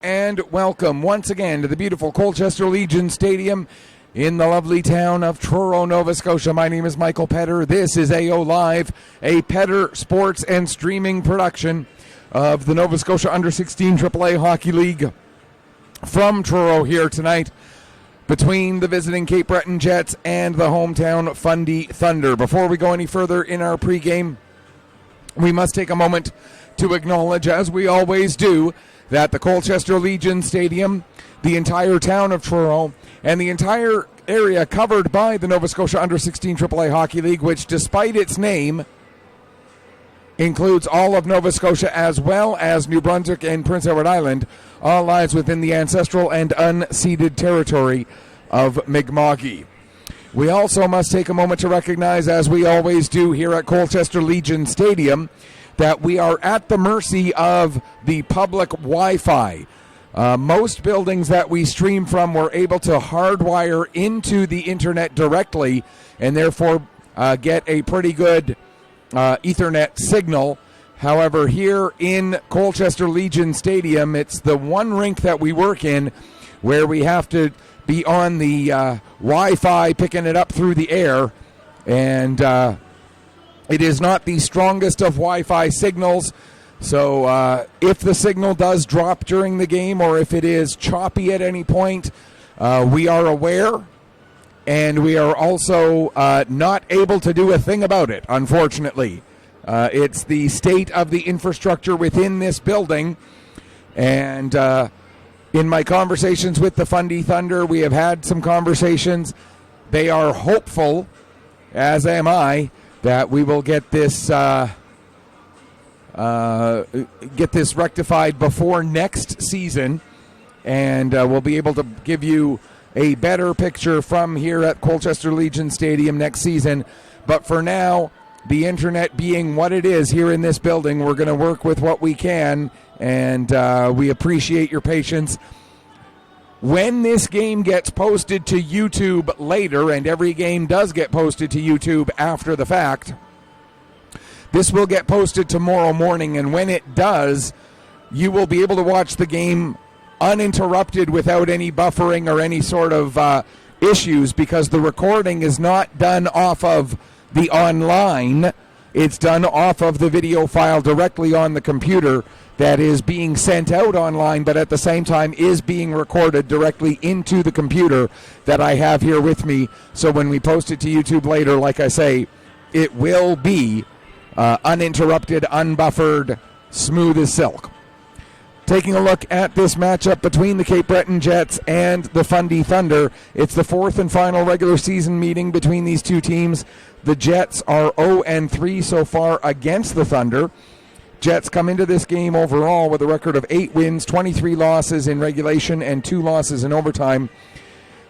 And welcome once again to the beautiful Colchester Legion Stadium in the lovely town of Truro, Nova Scotia. My name is Michael Petter. This is AO Live, a Petter sports and streaming production of the Nova Scotia Under-16 AAA Hockey League from Truro here tonight between the visiting Cape Breton Jets and the hometown Fundy Thunder. Before we go any further in our pregame, we must take a moment to acknowledge, as we always do, that the Colchester Legion Stadium, the entire town of Truro, and the entire area covered by the Nova Scotia Under-16 AAA Hockey League, which despite its name includes all of Nova Scotia as well as New Brunswick and Prince Edward Island, all lies within the ancestral and unceded territory of Mi'kmaq. We also must take a moment to recognize, as we always do here at Colchester Legion Stadium, that we are at the mercy of the public Wi-Fi. Most buildings that we stream from were able to hardwire into the internet directly and therefore get a pretty good Ethernet signal. However, here in Colchester Legion Stadium, it's the one rink that we work in where we have to be on the Wi-Fi, picking it up through the air, and it is not the strongest of Wi-Fi signals. So if the signal does drop during the game or if it is choppy at any point, we are aware, and we are also not able to do a thing about it, unfortunately. It's the state of the infrastructure within this building, and in my conversations with the Fundy Thunder, we have had some conversations. They are hopeful, as am I, that we will get this rectified before next season, and we'll be able to give you a better picture from here at Colchester Legion Stadium next season. But for now, the internet being what it is here in this building, we're going to work with what we can, and we appreciate your patience. When this game gets posted to YouTube later, and every game does get posted to YouTube after the fact, this will get posted tomorrow morning, and when it does, you will be able to watch the game uninterrupted without any buffering or any sort of issues, because the recording is not done off of the online. It's done off of the video file directly on the computer that is being sent out online, but at the same time is being recorded directly into the computer that I have here with me. So when we post it to YouTube later, like I say, it will be uninterrupted, unbuffered, smooth as silk. Taking a look at this matchup between the Cape Breton Jets and the Fundy Thunder, it's the fourth and final regular season meeting between these two teams. The Jets are 0-3 so far against the Thunder. Jets come into this game overall with a record of 8 wins, 23 losses in regulation, and 2 losses in overtime.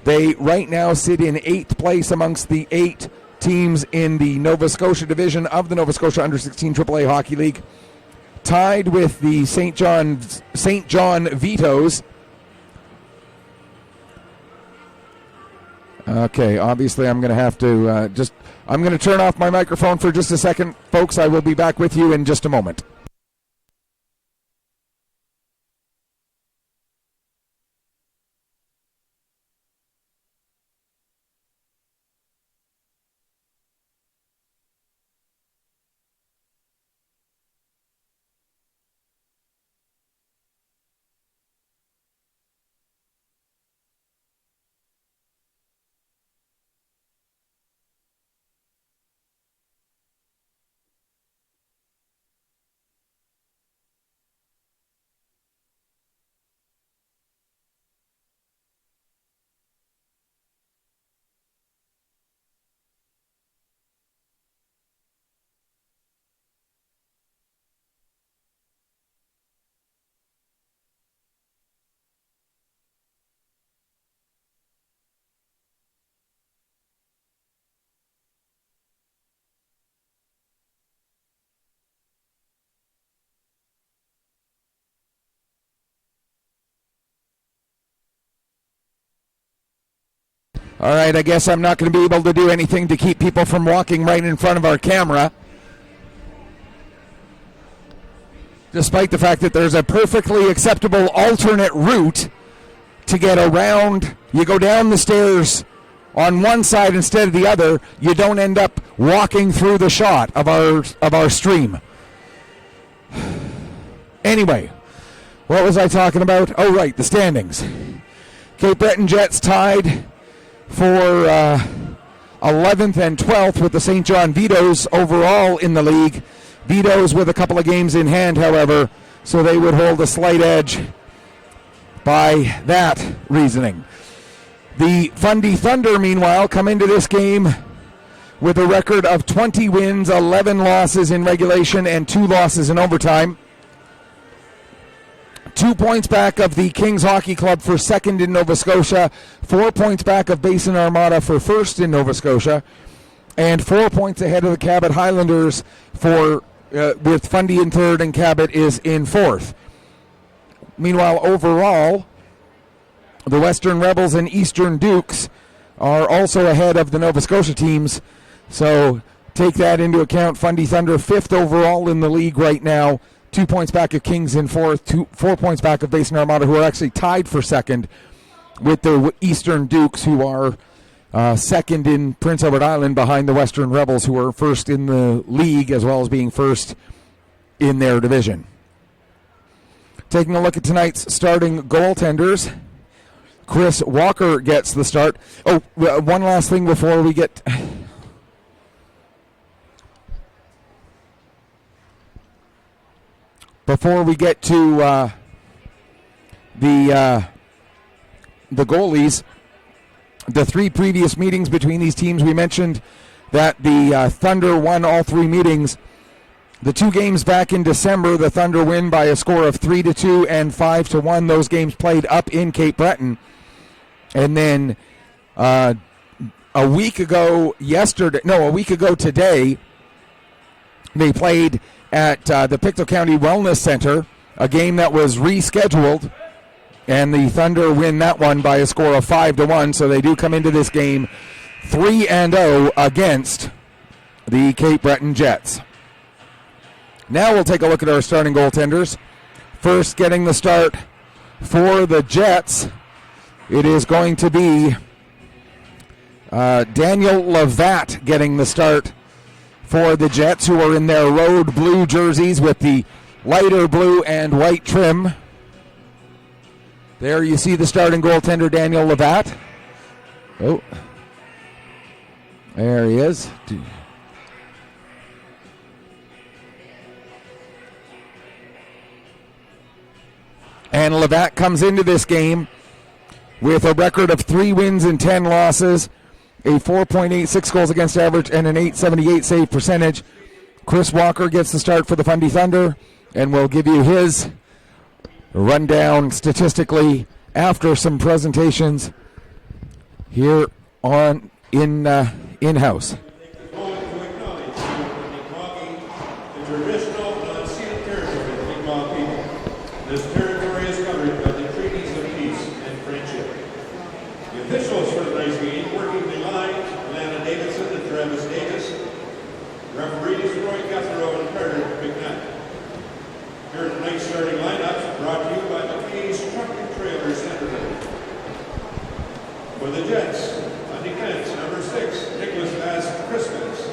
They right now sit in 8th place amongst the 8 teams in the Nova Scotia division of the Nova Scotia Under-16 AAA Hockey League, tied with the St. John Vitoes. Okay, obviously I'm going to have to I'm going to turn off my microphone for just a second. Folks, I will be back with you in just a moment. All right, I guess I'm not going to be able to do anything to keep people from walking right in front of our camera. despite the fact that there's a perfectly acceptable alternate route to get around. You go down the stairs on one side instead of the other. You don't end up walking through the shot of our stream. Anyway, what was I talking about? Oh, right, the standings. Cape Breton Jets tied for 11th and 12th with the St. John Vitoes overall in the league. Vitoes with a couple of games in hand, however, so they would hold a slight edge by that reasoning. The Fundy Thunder, meanwhile, come into this game with a record of 20 wins, 11 losses in regulation, and 2 losses in overtime. 2 points back of the Kings Hockey Club for second in Nova Scotia, 4 points back of Basin Armada for first in Nova Scotia, and 4 points ahead of the Cabot Highlanders for with Fundy in third and Cabot is in fourth. Meanwhile, overall, the Western Rebels and Eastern Dukes are also ahead of the Nova Scotia teams, so take that into account. Fundy Thunder fifth overall in the league right now, 2 points back of Kings in fourth, 4 points back of Basin Armada, who are actually tied for second with the Eastern Dukes, who are second in Prince Edward Island behind the Western Rebels, who are first in the league as well as being first in their division. Taking a look at tonight's starting goaltenders, Chris Walker gets the start. Oh, one last thing before we get... Before we get to the goalies, the 3 previous meetings between these teams, we mentioned that the Thunder won all 3 meetings. The 2 games back in December, the Thunder win by a score of 3-2 and 5-1. Those games played up in Cape Breton. And then a week ago today, they played at the Pictou County Wellness Center, a game that was rescheduled, and the Thunder win that one by a score of 5-1, so they do come into this game 3-0 against the Cape Breton Jets. Now we'll take a look at our starting goaltenders. First, getting the start for the Jets, it is going to be Daniel Lavatt getting the start for the Jets, who are in their road blue jerseys with the lighter blue and white trim. There you see the starting goaltender, Daniel Lavatt. Oh, there he is. And Lavatt comes into this game with a record of 3 wins and 10 losses, a 4.86 goals against average, and an .878 save percentage. Chris Walker gets the start for the Fundy Thunder, and we'll give you his rundown statistically after some presentations here on in-house. This territory is covered by the treaties of peace and friendship. The officials for tonight's meeting, working the lines, Lana Davidson and Travis Davis. Referees, Roy Guthrow and Carter McNutt. Here are tonight's starting lineups, brought to you by McKay's Truck and Trailer Centerville. For the Jets, on defense, number 6, Nicholas Bass Christmas.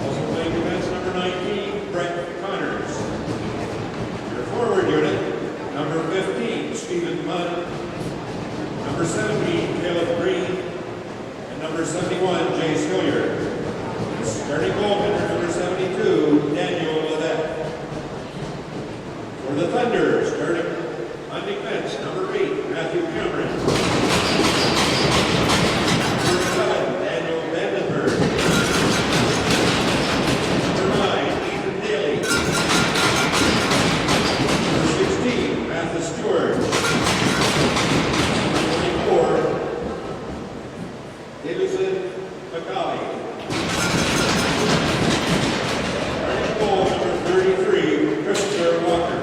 Also playing defense, number 19, Brett Connors. Forward unit, number 15, Stephen Mudd, number 17, Caleb Green, and number 71, Jace Hilliard. Starting goaltender, number 72, Daniel Lavatt. For the Thunder, starting on defense, number 8, Matthew Cameron. Number 7, Daniel Vandenberg. Number 9, Ethan Daly. Mathis Stewart. 24, Davidson McCauley. Starting goal number 33, Christopher Walker.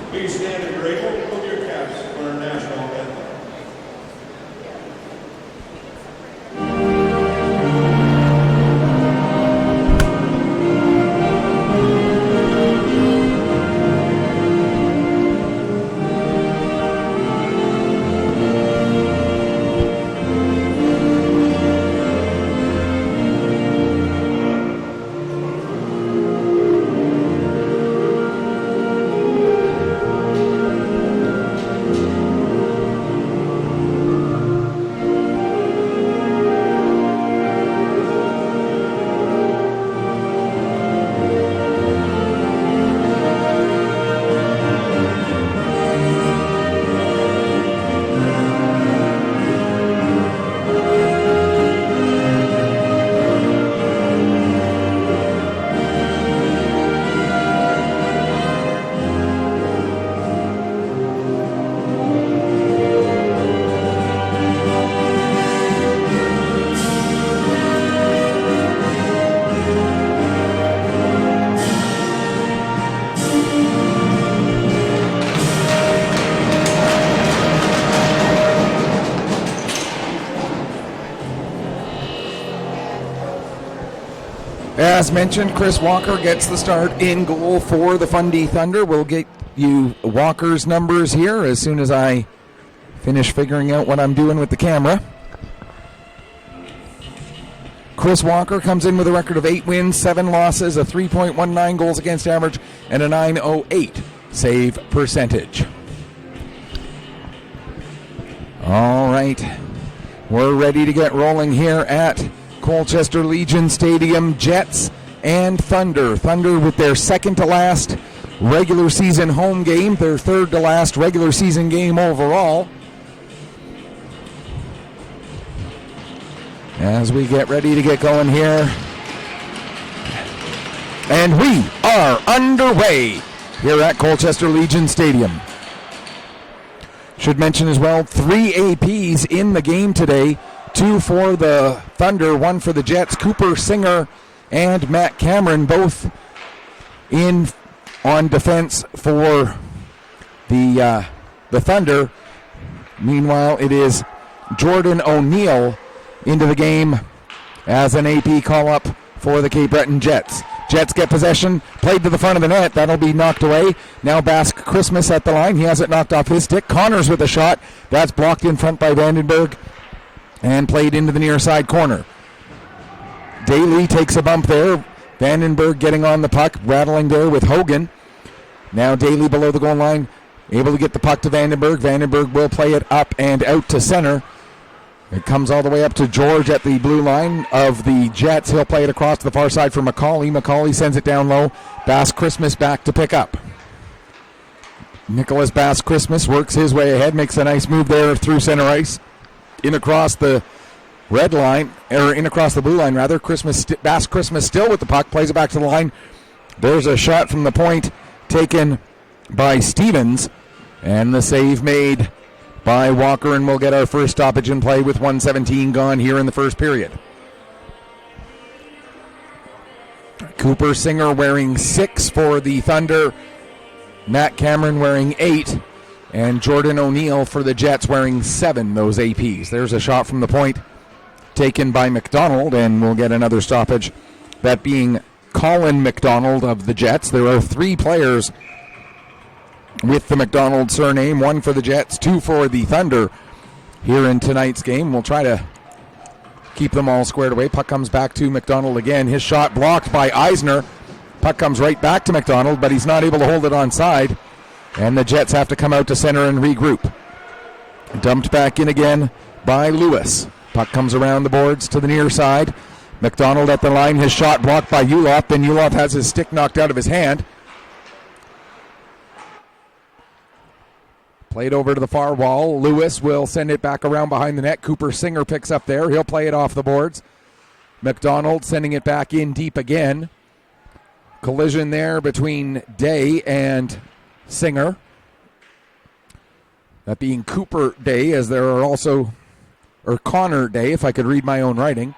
Please stand and grateful. Put your caps for our national anthem. as mentioned, Chris Walker gets the start in goal for the Fundy Thunder. We'll get you Walker's numbers here as soon as I finish figuring out what I'm doing with the camera. Chris Walker comes in with a record of 8 wins, 7 losses, a 3.19 goals against average, and a .908 save percentage. All right, we're ready to get rolling here at Colchester Legion Stadium. Jets and Thunder. Thunder with their second to last regular season home game, their third to last regular season game overall. As we get ready to get going here. And we are underway here at Colchester Legion Stadium. Should mention as well, 3 APs in the game today. 2 for the Thunder, 1 for the Jets. Cooper Singer and Matt Cameron both in on defense for the Thunder. Meanwhile, it is Jordan O'Neill into the game as an AP call-up for the Cape Breton Jets. Jets get possession, played to the front of the net. That'll be knocked away. Now Basque Christmas at the line. He has it knocked off his stick. Connors with a shot. That's blocked in front by Vandenberg and played into the near side corner. Daly takes a bump there. Vandenberg getting on the puck, rattling there with Hogan. Now Daly below the goal line, able to get the puck to Vandenberg. Vandenberg will play it up and out to center. It comes all the way up to George at the blue line of the Jets. He'll play it across to the far side for McCauley. McCauley sends it down low. Bass Christmas back to pick up. Nicholas Bass Christmas works his way ahead, makes a nice move there through center ice. In across the red line, or in across the blue line rather. Bass Christmas still with the puck, plays it back to the line. There's a shot from the point taken by Stevens, and the save made by Walker, and we'll get our first stoppage in play with 1:17 gone here in the first period. Cooper Singer wearing 6 for the Thunder, Matt Cameron wearing 8, and Jordan O'Neill for the Jets wearing 7, those APs. There's a shot from the point taken by McDonald, and we'll get another stoppage, that being Colin McDonald of the Jets. There are 3 players with the McDonald surname, 1 for the Jets, 2 for the Thunder here in tonight's game. We'll try to keep them all squared away. Puck comes back to McDonald again. His shot blocked by Eisner. Puck comes right back to McDonald, but he's not able to hold it onside, and the Jets have to come out to center and regroup. Dumped back in again by Lewis. Puck comes around the boards to the near side. McDonald at the line. His shot blocked by Ulof. Then Ulof has his stick knocked out of his hand. Played over to the far wall. Lewis will send it back around behind the net. Cooper Singer picks up there. He'll play it off the boards. McDonald sending it back in deep again. Collision there between Day and Singer. That being Cooper Day, as there are also, or Connor Day, if I could read my own writing.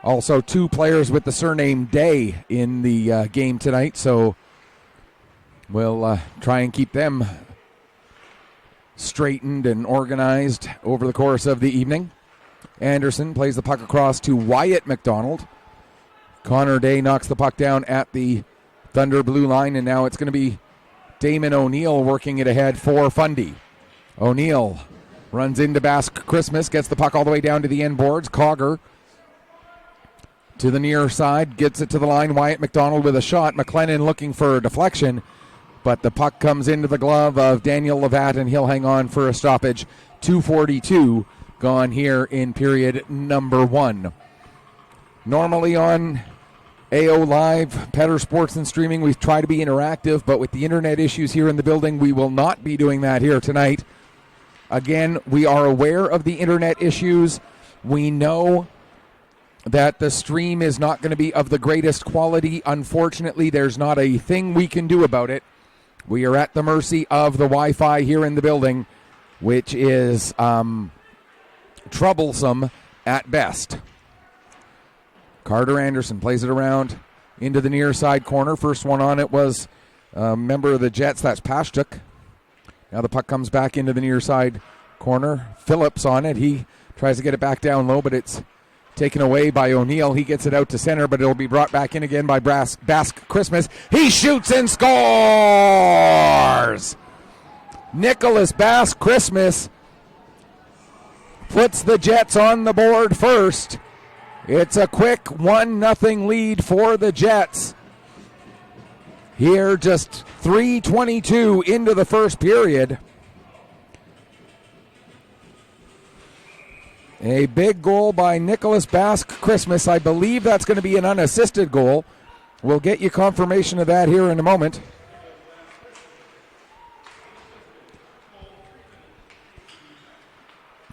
Also 2 players with the surname Day in the game tonight, so we'll try and keep them straightened and organized over the course of the evening. Anderson plays the puck across to Wyatt McDonald. Connor Day knocks the puck down at the Thunder blue line, and now it's going to be Damon O'Neill working it ahead for Fundy. O'Neill runs into Basque Christmas, gets the puck all the way down to the end boards. Cogger to the near side, gets it to the line. Wyatt McDonald with a shot. McLennan looking for a deflection, but the puck comes into the glove of Daniel Levat, and he'll hang on for a stoppage. 2:42 gone here in period number 1. Normally on AO Live, Petter Sports and Streaming, we try to be interactive, but with the internet issues here in the building, we will not be doing that here tonight. Again, we are aware of the internet issues. We know that the stream is not going to be of the greatest quality. Unfortunately, there's not a thing we can do about it. We are at the mercy of the Wi-Fi here in the building, which is troublesome at best. Carter Anderson plays it around into the near side corner. First one on it was a member of the Jets, that's Pashtuk. Now the puck comes back into the near side corner. Phillips on it. He tries to get it back down low, but it's taken away by O'Neill. He gets it out to center, but it'll be brought back in again by Basque Christmas. He shoots and scores! Nicholas Basque Christmas puts the Jets on the board first. It's a quick 1-0 lead for the Jets. Here, just 3:22 into the first period. A big goal by Nicholas Basque Christmas. I believe that's going to be an unassisted goal. We'll get you confirmation of that here in a moment.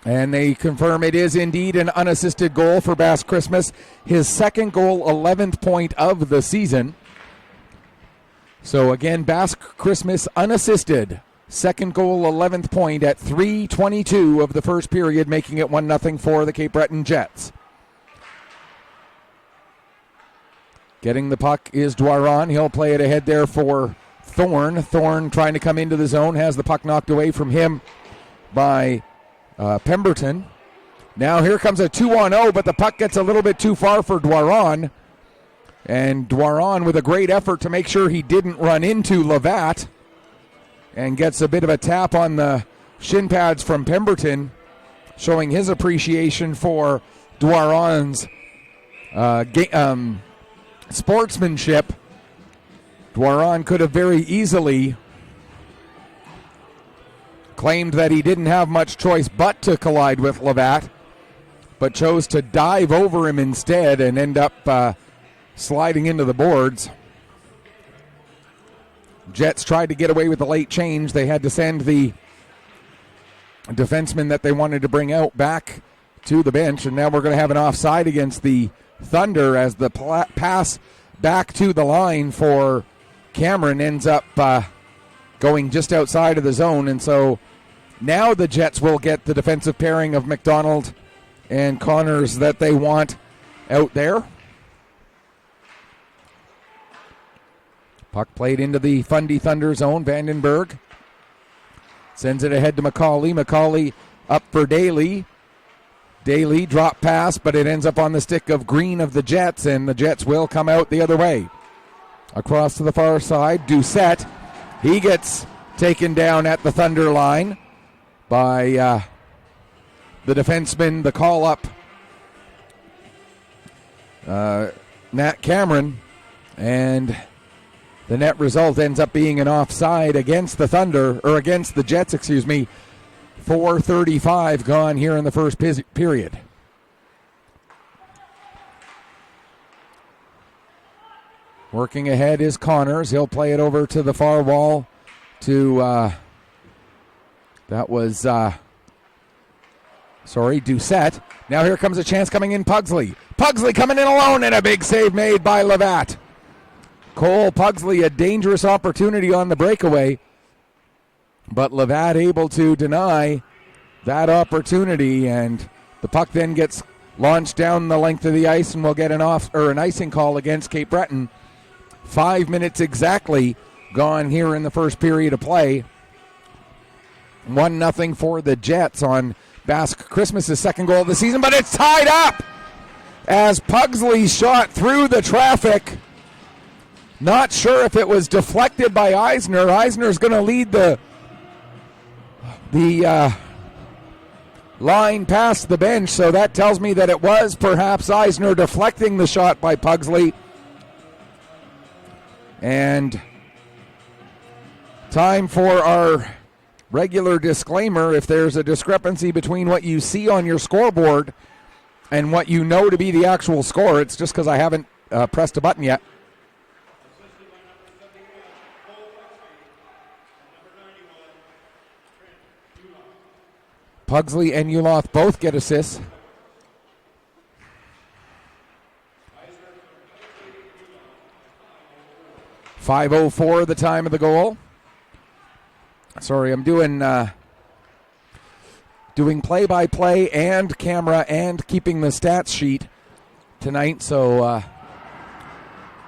And they confirm it is indeed an unassisted goal for Basque Christmas. His second goal, 11th point of the season. So again, Basque Christmas unassisted. Second goal, 11th point at 3:22 of the first period, making it 1-0 for the Cape Breton Jets. Getting the puck is Dwaron. He'll play it ahead there for Thorne. Thorne trying to come into the zone, has the puck knocked away from him by Pemberton. Now here comes a 2-on-0, but the puck gets a little bit too far for Dwaron. And Dwaron with a great effort to make sure he didn't run into Lavat, and gets a bit of a tap on the shin pads from Pemberton, showing his appreciation for Dwaron's sportsmanship. Dwaron could have very easily claimed that he didn't have much choice but to collide with Lavat, but chose to dive over him instead and end up sliding into the boards. Jets tried to get away with the late change. They had to send the defenseman that they wanted to bring out back to the bench, and now we're going to have an offside against the Thunder as the pass back to the line for Cameron ends up going just outside of the zone, and so now the Jets will get the defensive pairing of McDonald and Connors that they want out there. Puck played into the Fundy Thunder zone. Vandenberg sends it ahead to McCauley. McCauley up for Daly. Daly drop pass, but it ends up on the stick of Green of the Jets, and the Jets will come out the other way. Across to the far side, Doucette. He gets taken down at the Thunder line by the defenseman, the call-up, Nat Cameron, and the net result ends up being an offside against the Thunder, or against the Jets, 4:35 gone here in the first period. Working ahead is Connors. He'll play it over to the far wall to, Doucette. Now here comes a chance coming in, Pugsley. Pugsley coming in alone, and a big save made by Lavat. Cole Pugsley, a dangerous opportunity on the breakaway, but Lavat able to deny that opportunity, and the puck then gets launched down the length of the ice, and we'll get an icing call against Cape Breton. 5 minutes exactly gone here in the first period of play. 1-0 for the Jets on Basque Christmas' second goal of the season, but it's tied up as Pugsley shot through the traffic. Not sure if it was deflected by Eisner. Eisner's going to lead the line past the bench, so that tells me that it was perhaps Eisner deflecting the shot by Pugsley. And time for our regular disclaimer. If there's a discrepancy between what you see on your scoreboard and what you know to be the actual score, it's just because I haven't pressed a button yet. Pugsley and Uloth both get assists. .504 the time of the goal. Sorry, I'm doing play-by-play and camera and keeping the stats sheet tonight, so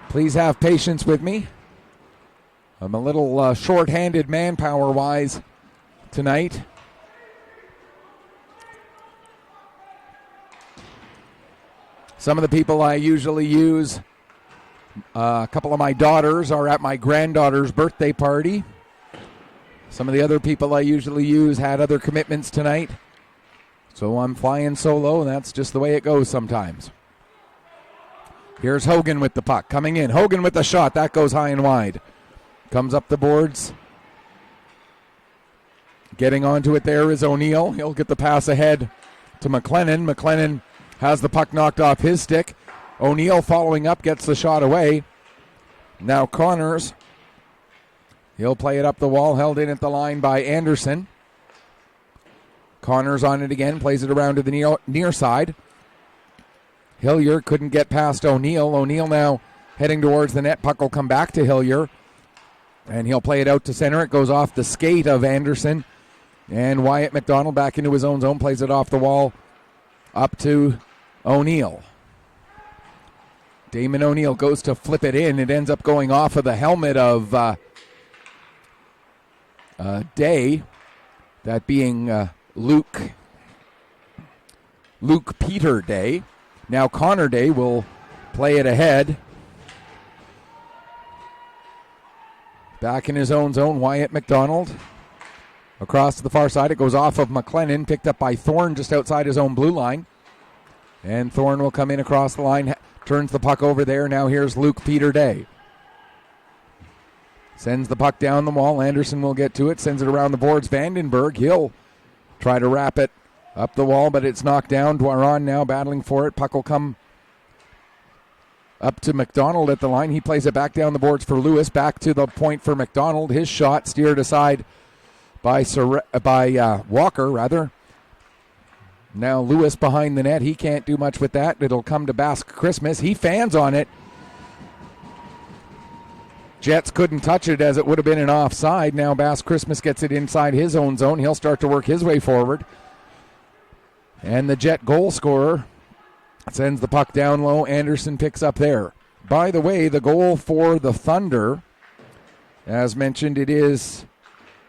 please have patience with me. I'm a little short-handed manpower-wise tonight. Some of the people I usually use, a couple of my daughters are at my granddaughter's birthday party. Some of the other people I usually use had other commitments tonight. So I'm flying solo, and that's just the way it goes sometimes. Here's Hogan with the puck. Coming in. Hogan with the shot. That goes high and wide. Comes up the boards. Getting onto it there is O'Neill. He'll get the pass ahead to McLennan. McLennan has the puck knocked off his stick. O'Neill following up, gets the shot away. Now Connors. He'll play it up the wall, held in at the line by Anderson. Connors on it again, plays it around to the near side. Hillier couldn't get past O'Neill. O'Neill now heading towards the net. Puck will come back to Hillier. And he'll play it out to center. It goes off the skate of Anderson. And Wyatt McDonald back into his own zone, plays it off the wall up to O'Neill. Damon O'Neill goes to flip it in. It ends up going off of the helmet of Day. That being Luke Peter Day. Now Connor Day will play it ahead. Back in his own zone, Wyatt McDonald. Across to the far side, it goes off of McLennan, picked up by Thorne just outside his own blue line. And Thorne will come in across the line, turns the puck over there. Now here's Luke Peter Day. Sends the puck down the wall. Anderson will get to it, sends it around the boards. Vandenberg, he'll try to wrap it up the wall, but it's knocked down. Dwaron now battling for it. Puck will come up to McDonald at the line. He plays it back down the boards for Lewis. Back to the point for McDonald. His shot steered aside by Walker. Now Lewis behind the net. He can't do much with that. It'll come to Basque Christmas. He fans on it. Jets couldn't touch it as it would have been an offside. Now Basque Christmas gets it inside his own zone. He'll start to work his way forward. And the Jet goal scorer sends the puck down low. Anderson picks up there. By the way, the goal for the Thunder, as mentioned, it is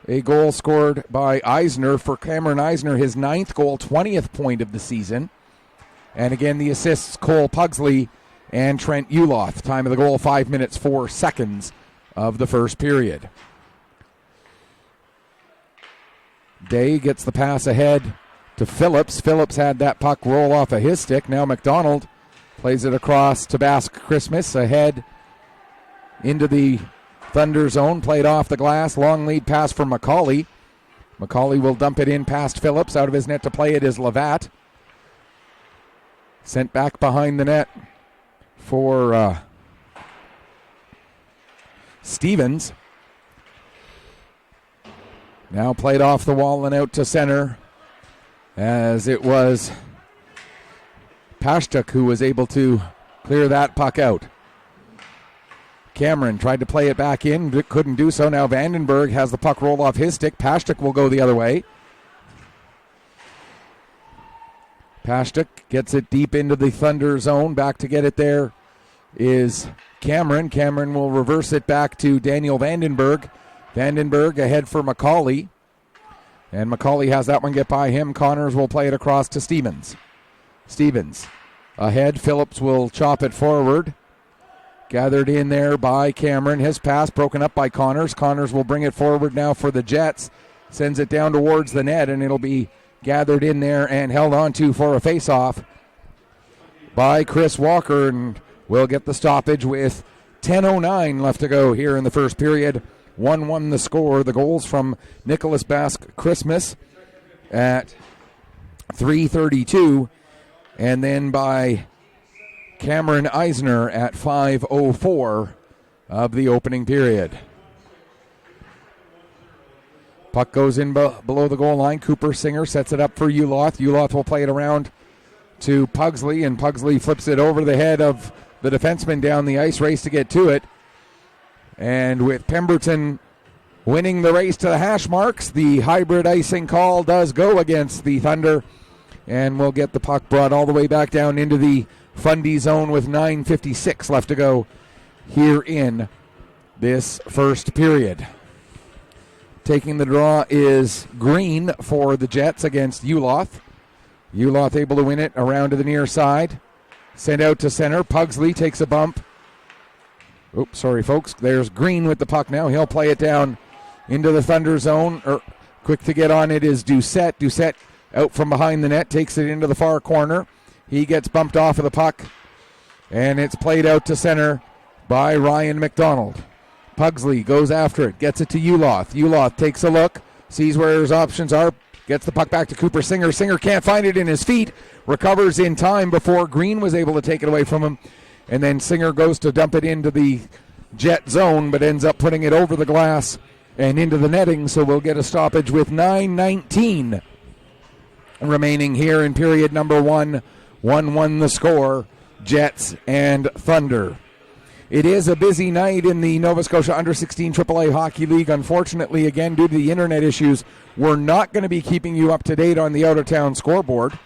a goal scored by Eisner. For Cameron Eisner, his 9th goal, 20th point of the season. And again, the assists, Cole Pugsley and Trent Uloth. Time of the goal, 5 minutes, 4 seconds of the first period. Day gets the pass ahead to Phillips. Phillips had that puck roll off of his stick. Now McDonald plays it across to Basque Christmas. Ahead into the Thunder zone. Played off the glass. Long lead pass for McCauley. McCauley will dump it in past Phillips. Out of his net to play it is Lavatte. Sent back behind the net for Stevens. Now played off the wall and out to center, as it was Pashtuk who was able to clear that puck out. Cameron tried to play it back in, but couldn't do so. Now Vandenberg has the puck roll off his stick. Pashtuk will go the other way. Pashtuk gets it deep into the Thunder zone. Back to get it there is Cameron. Cameron will reverse it back to Daniel Vandenberg. Vandenberg ahead for McCauley. And McCauley has that one get by him. Connors will play it across to Stevens. Stevens ahead. Phillips will chop it forward. Gathered in there by Cameron. His pass broken up by Connors. Connors will bring it forward now for the Jets. Sends it down towards the net, and it'll be gathered in there and held on to for a face-off by Chris Walker, and we'll get the stoppage with 10:09 left to go here in the first period. 1-1 the score. The goals from Nicholas Basque Christmas at 3:32, and then by Cameron Eisner at 5:04 of the opening period. Puck goes in below the goal line. Cooper Singer sets it up for Uloth. Uloth will play it around to Pugsley, and Pugsley flips it over the head of the defenseman down the ice. Race to get to it. And with Pemberton winning the race to the hash marks, the hybrid icing call does go against the Thunder. And we'll get the puck brought all the way back down into the Fundy zone with 9:56 left to go here in this first period. Taking the draw is Green for the Jets against Uloth. Uloth able to win it around to the near side. Sent out to center. Pugsley takes a bump. Oops, sorry, folks. There's Green with the puck now. He'll play it down into the Thunder zone. Quick to get on it is Doucette. Doucette out from behind the net, takes it into the far corner. He gets bumped off of the puck, and it's played out to center by Ryan McDonald. Pugsley goes after it, gets it to Uloth. Uloth takes a look, sees where his options are, gets the puck back to Cooper Singer. Singer can't find it in his feet, recovers in time before Green was able to take it away from him. And then Singer goes to dump it into the Jet zone, but ends up putting it over the glass and into the netting. So we'll get a stoppage with 9:19 remaining here in period number 1. 1-1 the score, Jets and Thunder. It is a busy night in the Nova Scotia Under-16 AAA Hockey League. Unfortunately, again, due to the internet issues, we're not going to be keeping you up to date on the out-of-town scoreboard.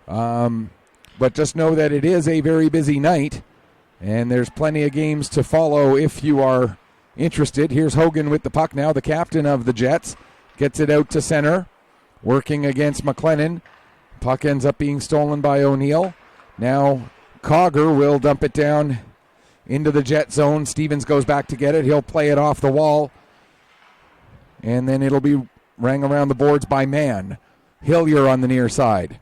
But just know that it is a very busy night, and there's plenty of games to follow if you are interested. Here's Hogan with the puck now, the captain of the Jets. Gets it out to center, working against McLennan. Puck ends up being stolen by O'Neill. Now Cogger will dump it down into the Jet zone. Stevens goes back to get it. He'll play it off the wall, and then it'll be rang around the boards by Mann. Hillier on the near side.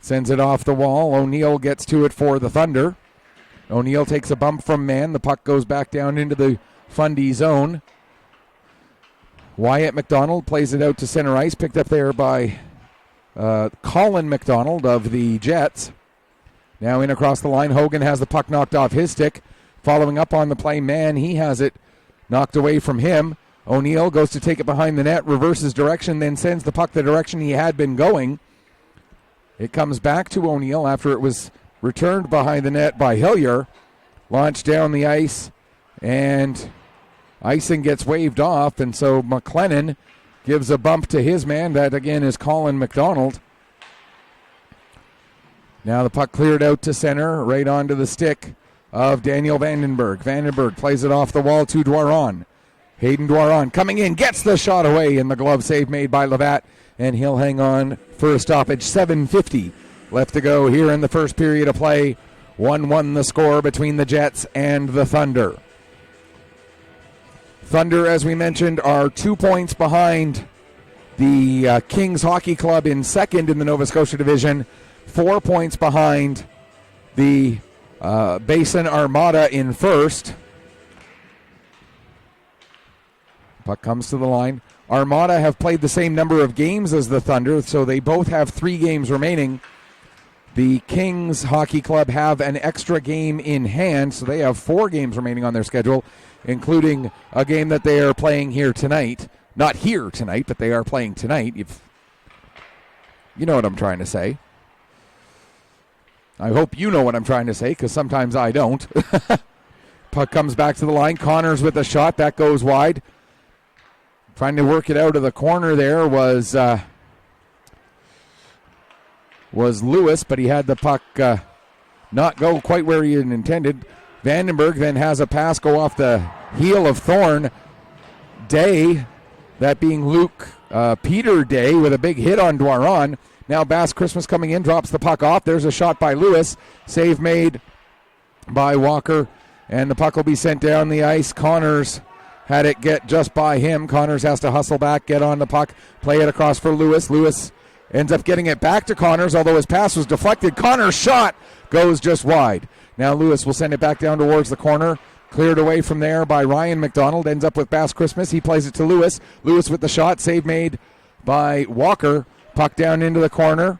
Sends it off the wall. O'Neill gets to it for the Thunder. O'Neill takes a bump from Mann. The puck goes back down into the Fundy zone. Wyatt McDonald plays it out to center ice. Picked up there by Colin McDonald of the Jets. Now in across the line. Hogan has the puck knocked off his stick. Following up on the play, Mann, he has it knocked away from him. O'Neill goes to take it behind the net, reverses direction, then sends the puck the direction he had been going. It comes back to O'Neill after it was returned behind the net by Hillier. Launched down the ice, and icing gets waved off, and so McLennan gives a bump to his man. That, again, is Colin McDonald. Now the puck cleared out to center, right onto the stick of Daniel Vandenberg. Vandenberg plays it off the wall to Dwaron. Hayden Dwaron coming in, gets the shot away, and the glove save made by Levat, and he'll hang on for a stoppage. 7:50 left to go here in the first period of play. 1-1 the score between the Jets and the Thunder. Thunder, as we mentioned, are 2 points behind the Kings Hockey Club in second in the Nova Scotia division, 4 points behind the Basin Armada in first. Puck comes to the line. Armada have played the same number of games as the Thunder, so they both have 3 games remaining. The Kings Hockey Club have an extra game in hand, so they have 4 games remaining on their schedule, including a game that they are playing here tonight. Not here tonight, but they are playing tonight. You know what I'm trying to say. I hope you know what I'm trying to say, because sometimes I don't. Puck comes back to the line. Connors with a shot. That goes wide. Trying to work it out of the corner there was Lewis, but he had the puck not go quite where he had intended. Vandenberg then has a pass go off the heel of Thorne. Day, that being Luke Peter Day, with a big hit on Dwaron. Now Bass Christmas coming in, drops the puck off. There's a shot by Lewis. Save made by Walker, and the puck will be sent down the ice. Connors had it get just by him. Connors has to hustle back, get on the puck, play it across for Lewis. Lewis ends up getting it back to Connors, although his pass was deflected. Connors' shot goes just wide. Now Lewis will send it back down towards the corner. Cleared away from there by Ryan McDonald. Ends up with Bass Christmas. He plays it to Lewis. Lewis with the shot. Save made by Walker. Puck down into the corner.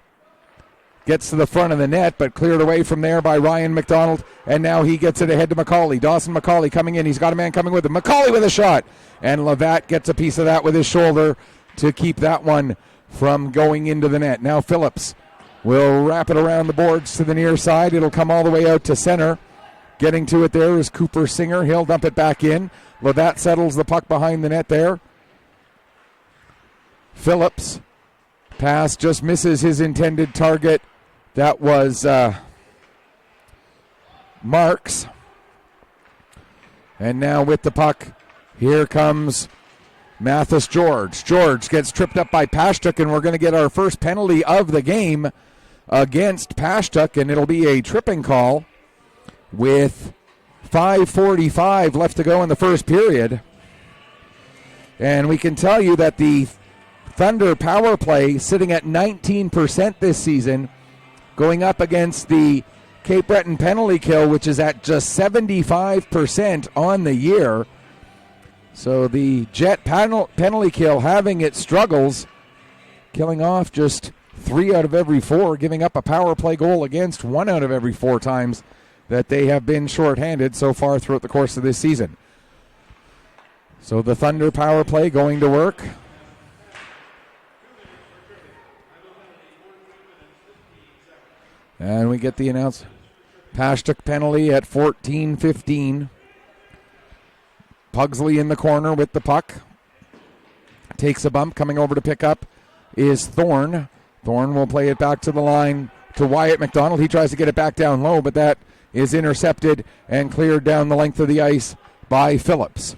Gets to the front of the net, but cleared away from there by Ryan McDonald. And now he gets it ahead to McCauley. Dawson McCauley coming in. He's got a man coming with him. McCauley with a shot. And Levat gets a piece of that with his shoulder to keep that one from going into the net. Now Phillips will wrap it around the boards to the near side. It'll come all the way out to center. Getting to it there is Cooper Singer. He'll dump it back in. Levat settles the puck behind the net there. Phillips. Pass just misses his intended target. That was Marks. And now with the puck, here comes Mathis George. George gets tripped up by Pashtuk, and we're going to get our first penalty of the game. against Pashtuk, and it'll be a tripping call with 5:45 left to go in the first period. And we can tell you that the Thunder power play sitting at 19% this season, going up against the Cape Breton penalty kill, which is at just 75% on the year. So the Jet penalty kill having its struggles, killing off just 3 out of every 4, giving up a power play goal against 1 out of every 4 times that they have been shorthanded so far throughout the course of this season. So the Thunder power play going to work. And we get the announce. Pashtuk penalty at 14:15. Pugsley in the corner with the puck. Takes a bump. Coming over to pick up is Thorne. Thorne will play it back to the line to Wyatt McDonald. He tries to get it back down low, but that is intercepted and cleared down the length of the ice by Phillips.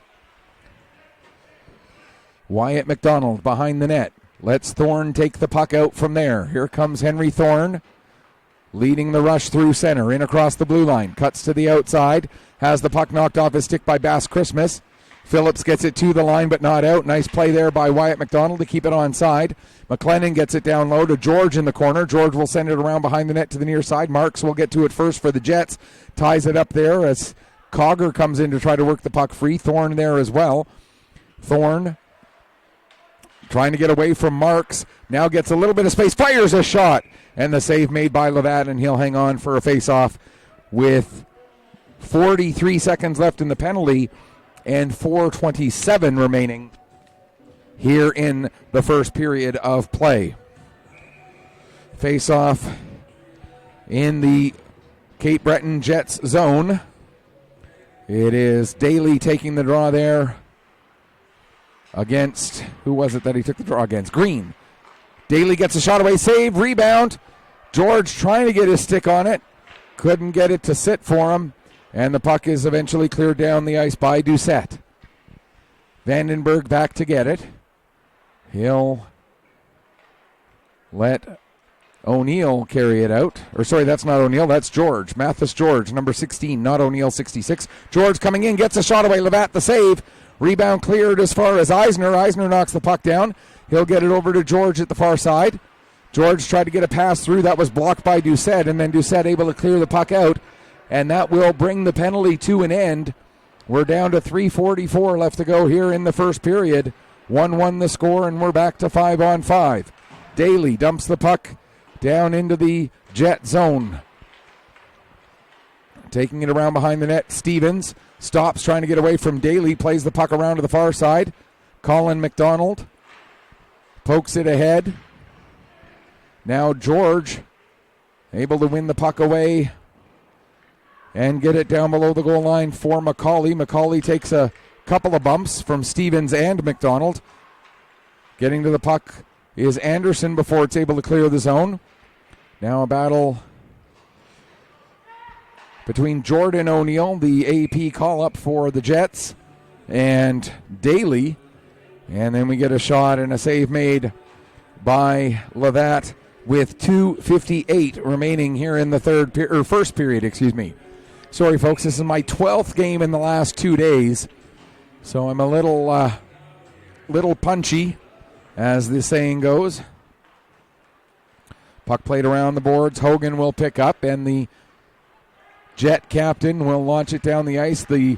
Wyatt McDonald behind the net. Lets Thorne take the puck out from there. Here comes Henry Thorne, leading the rush through center, in across the blue line. Cuts to the outside. Has the puck knocked off his stick by Bass Christmas. Phillips gets it to the line but not out. Nice play there by Wyatt McDonald to keep it onside. McLennan gets it down low to George in the corner. George will send it around behind the net to the near side. Marks will get to it first for the Jets. Ties it up there as Cogger comes in to try to work the puck free. Thorne there as well. Thorne trying to get away from Marks. Now gets a little bit of space. Fires a shot. And the save made by Levat, and he'll hang on for a face-off with 43 seconds left in the penalty and 4:27 remaining here in the first period of play. Face-off in the Cape Breton Jets zone. It is Daly taking the draw there against, who was it that he took the draw against? Green. Daly gets a shot away, save, rebound. George trying to get his stick on it. Couldn't get it to sit for him. And the puck is eventually cleared down the ice by Doucette. Vandenberg back to get it. He'll let O'Neill carry it out. Or sorry, that's not O'Neill, that's George. Mathis George, number 16, not O'Neill, 66. George coming in, gets a shot away. Levat the save. Rebound cleared as far as Eisner. Eisner knocks the puck down. He'll get it over to George at the far side. George tried to get a pass through. That was blocked by Doucette, and then Doucette able to clear the puck out. And that will bring the penalty to an end. We're down to 3:44 left to go here in the first period. 1-1 the score, and we're back to 5-on-5. Daly dumps the puck down into the Jet zone. Taking it around behind the net. Stevens stops trying to get away from Daly. Plays the puck around to the far side. Colin McDonald pokes it ahead. Now George able to win the puck away and get it down below the goal line for McCauley. McCauley takes a couple of bumps from Stevens and McDonald. Getting to the puck is Anderson before it's able to clear the zone. Now a battle between Jordan O'Neill, the AP call-up for the Jets, and Daly. And then we get a shot and a save made by Levat with 2:58 remaining here in the first period. Sorry, folks, this is my 12th game in the last 2 days, so I'm a little punchy, as the saying goes. Puck played around the boards. Hogan will pick up, and the Jet captain will launch it down the ice. The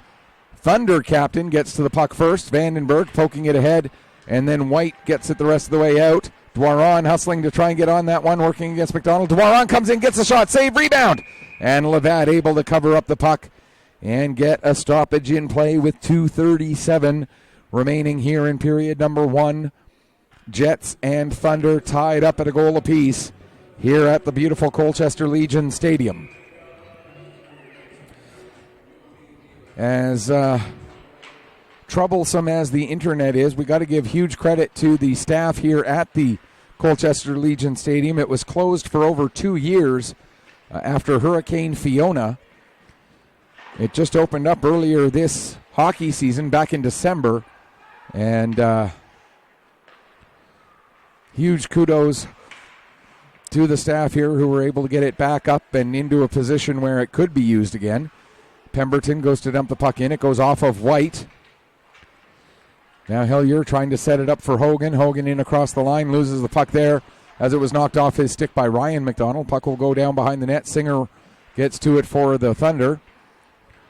Thunder captain gets to the puck first. Vandenberg poking it ahead, and then White gets it the rest of the way out. Dwaron hustling to try and get on that one, working against McDonald. Dwaron comes in, gets a shot, save, rebound. And Levat able to cover up the puck and get a stoppage in play with 2:37 remaining here in period number 1. Jets and Thunder tied up at a goal apiece here at the beautiful Colchester Legion Stadium. As troublesome as the internet is, we got to give huge credit to the staff here at the Colchester Legion Stadium. It was closed for over 2 years after Hurricane Fiona. It just opened up earlier this hockey season back in December, and huge kudos to the staff here who were able to get it back up and into a position where it could be used again. Pemberton goes to dump the puck in. It goes off of White. Now Hillier trying to set it up for Hogan. Hogan in across the line, loses the puck there as it was knocked off his stick by Ryan McDonald. Puck will go down behind the net. Singer gets to it for the Thunder.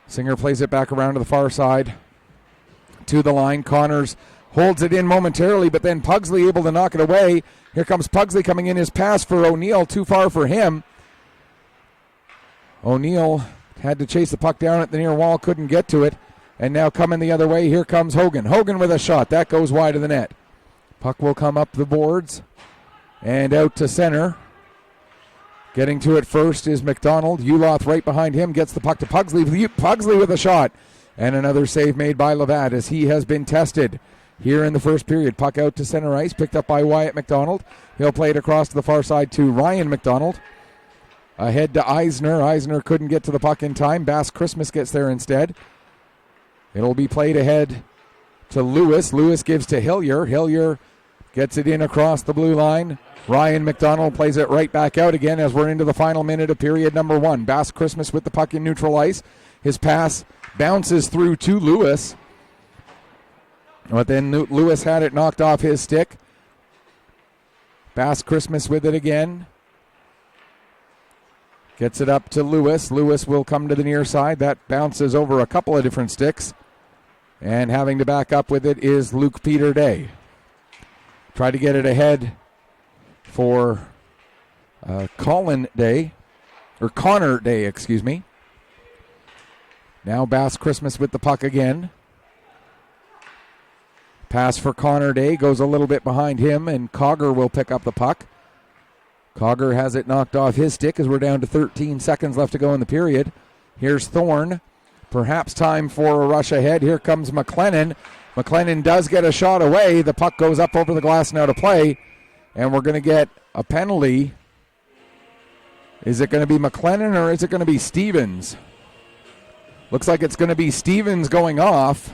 Singer plays it back around to the far side to the line. Connors holds it in momentarily, but then Pugsley able to knock it away. Here comes Pugsley coming in. His pass for O'Neill, too far for him. O'Neill had to chase the puck down at the near wall, couldn't get to it. And now coming the other way, here comes Hogan. Hogan with a shot. That goes wide of the net. Puck will come up the boards and out to center. Getting to it first is McDonald. Uloth right behind him gets the puck to Pugsley. Pugsley with a shot. And another save made by Levat as he has been tested here in the first period. Puck out to center ice, picked up by Wyatt McDonald. He'll play it across to the far side to Ryan McDonald. Ahead to Eisner. Eisner couldn't get to the puck in time. Bass Christmas gets there instead. It'll be played ahead to Lewis. Lewis gives to Hillier. Hillier gets it in across the blue line. Ryan McDonald plays it right back out again as we're into the final minute of period number one. Bass Christmas with the puck in neutral ice. His pass bounces through to Lewis. But then Lewis had it knocked off his stick. Bass Christmas with it again. Gets it up to Lewis. Lewis will come to the near side. That bounces over a couple of different sticks. And having to back up with it is Luke Peter Day. Try to get it ahead for Connor Day, excuse me. Now Bass Christmas with the puck again. Pass for Connor Day goes a little bit behind him, and Cogger will pick up the puck. Cogger has it knocked off his stick as we're down to 13 seconds left to go in the period. Here's Thorne. Perhaps time for a rush ahead. Here comes McLennan. McLennan does get a shot away. The puck goes up over the glass now to play, and we're going to get a penalty. Is it going to be McLennan or is it going to be Stevens? Looks like it's going to be Stevens going off.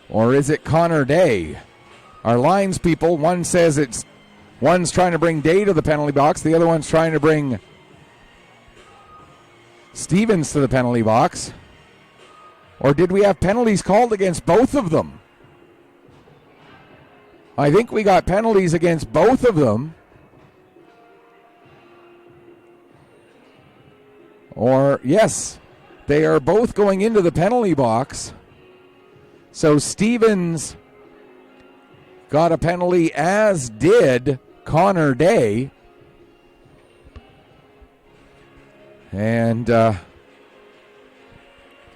Or is it Connor Day? Our lines people, one says one's trying to bring Day to the penalty box, the other one's trying to bring Stevens to the penalty box. Or did we have penalties called against both of them? I think we got penalties against both of them. Or, yes, they are both going into the penalty box. So Stevens got a penalty, as did Connor Day. And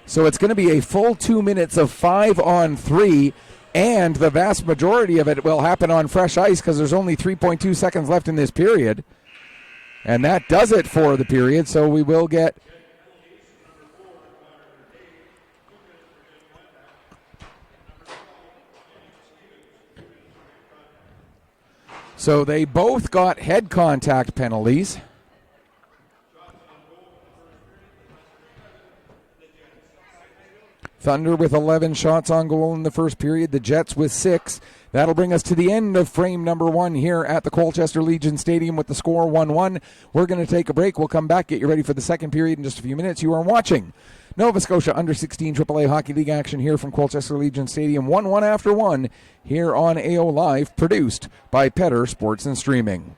so it's going to be a full 2 minutes of 5-on-3, and the vast majority of it will happen on fresh ice because there's only 3.2 seconds left in this period. And that does it for the period, so we will get... So they both got head contact penalties. Thunder with 11 shots on goal in the first period. The Jets with 6. That'll bring us to the end of frame number one here at the Colchester Legion Stadium with the score 1-1. We're going to take a break. We'll come back, get you ready for the second period in just a few minutes. You are watching Nova Scotia Under 16 AAA Hockey League action here from Colchester Legion Stadium. 1-1 after 1 here on AO Live, produced by Petter Sports and Streaming.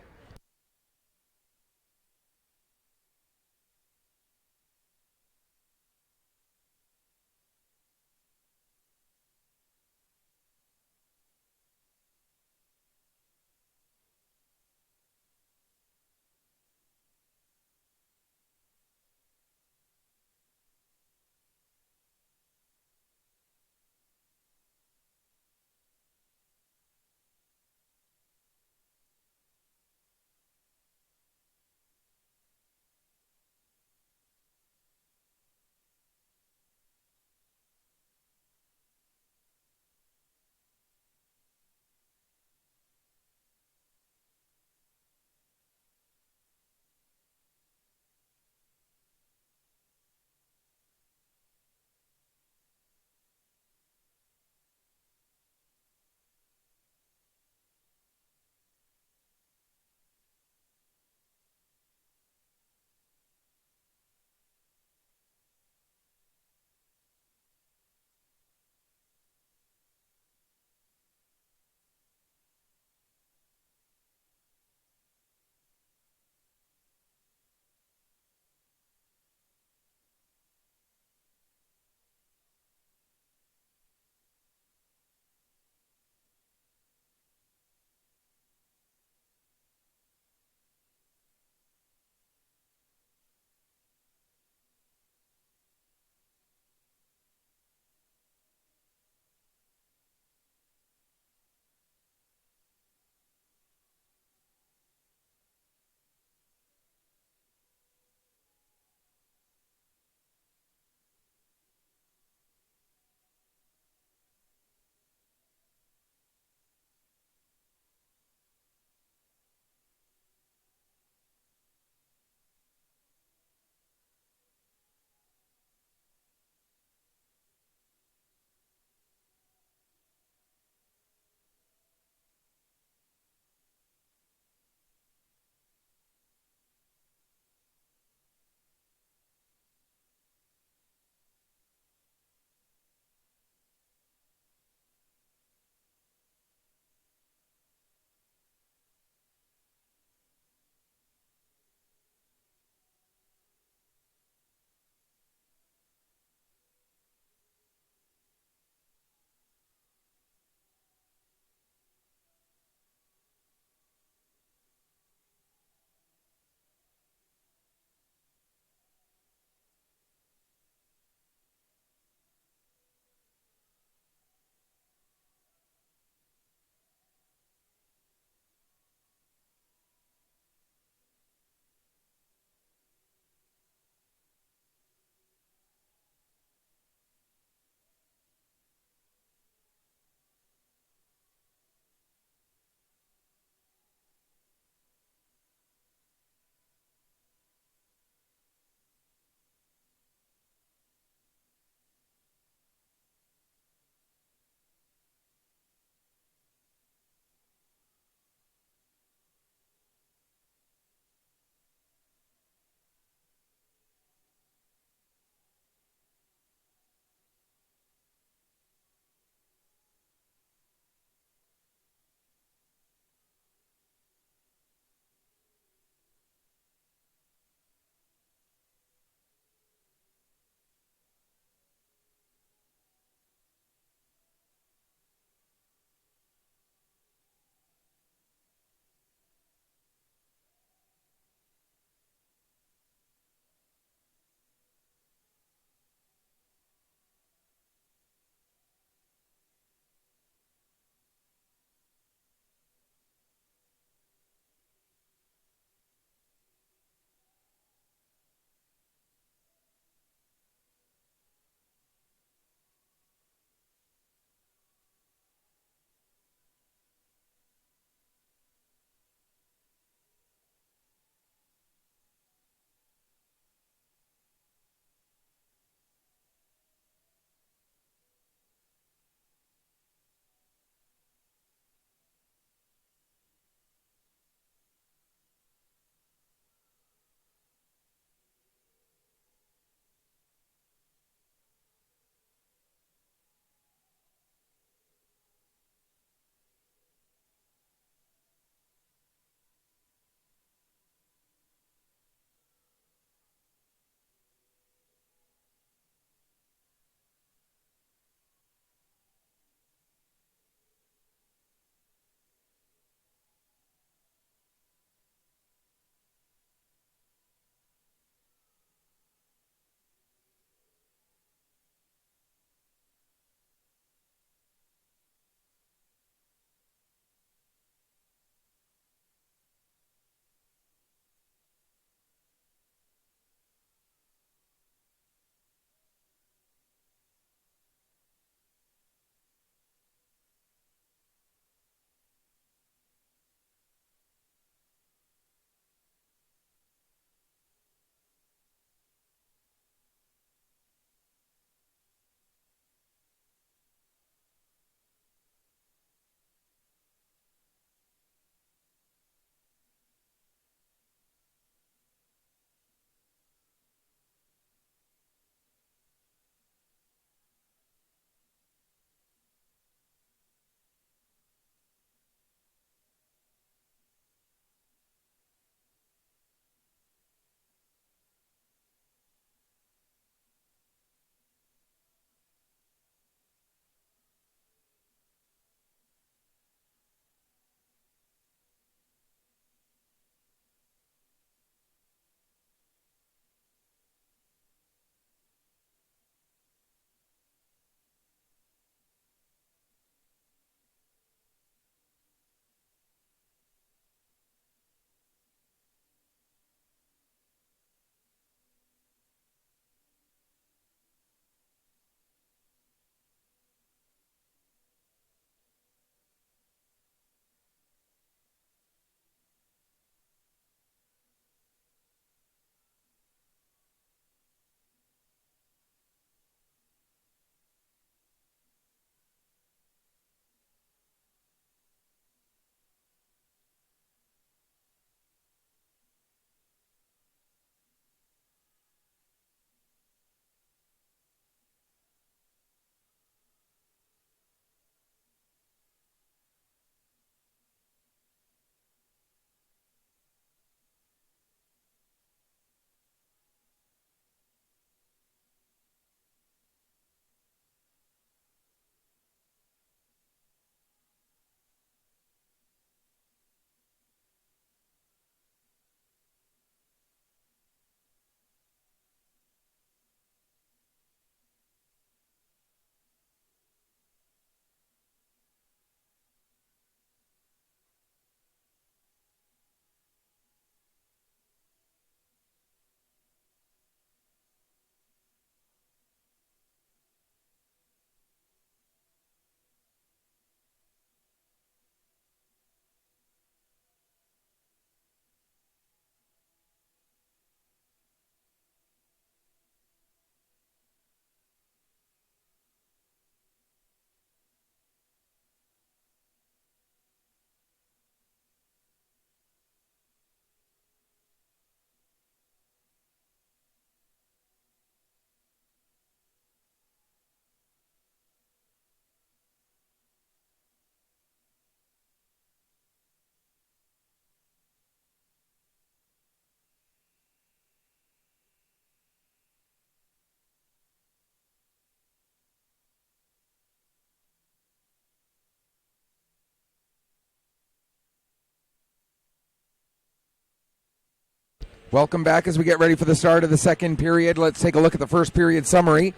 Welcome back as we get ready for the start of the second period. Let's take a look at the first period summary.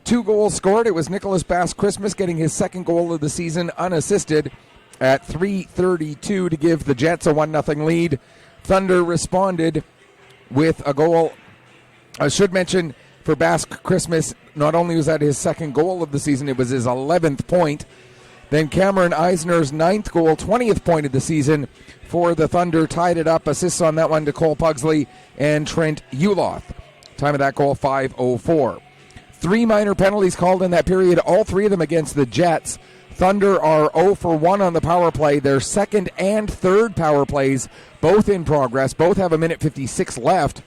2 goals scored. It was Nicholas Bass-Christmas getting his second goal of the season unassisted at 3:32 to give the Jets a 1-0 lead. Thunder responded with a goal. I should mention for Bass-Christmas, not only was that his second goal of the season, it was his 11th point. Then Cameron Eisner's 9th goal, 20th point of the season for the Thunder, tied it up. Assists on that one to Cole Pugsley and Trent Uloth. Time of that goal, 5:04. 3 minor penalties called in that period, all 3 of them against the Jets. Thunder are 0 for 1 on the power play. Their second and third power plays, both in progress. Both have 1:56 left,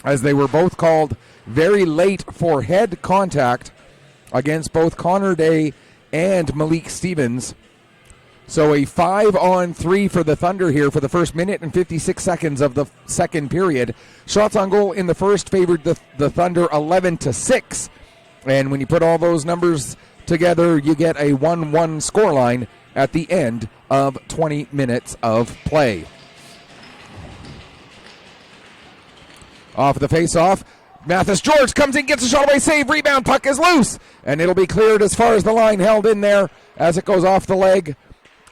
as they were both called very late for head contact against both Connor Day and Malik Stevens. So a 5-on-3 for the Thunder here for the first minute and 56 seconds of the second period. Shots on goal in the first favored the Thunder 11-6. And when you put all those numbers together, you get a 1-1 scoreline at the end of 20 minutes of play. Off the face-off, Mathis George comes in, gets a shot away, save, rebound, puck is loose, and it'll be cleared as far as the line, held in there as it goes off the leg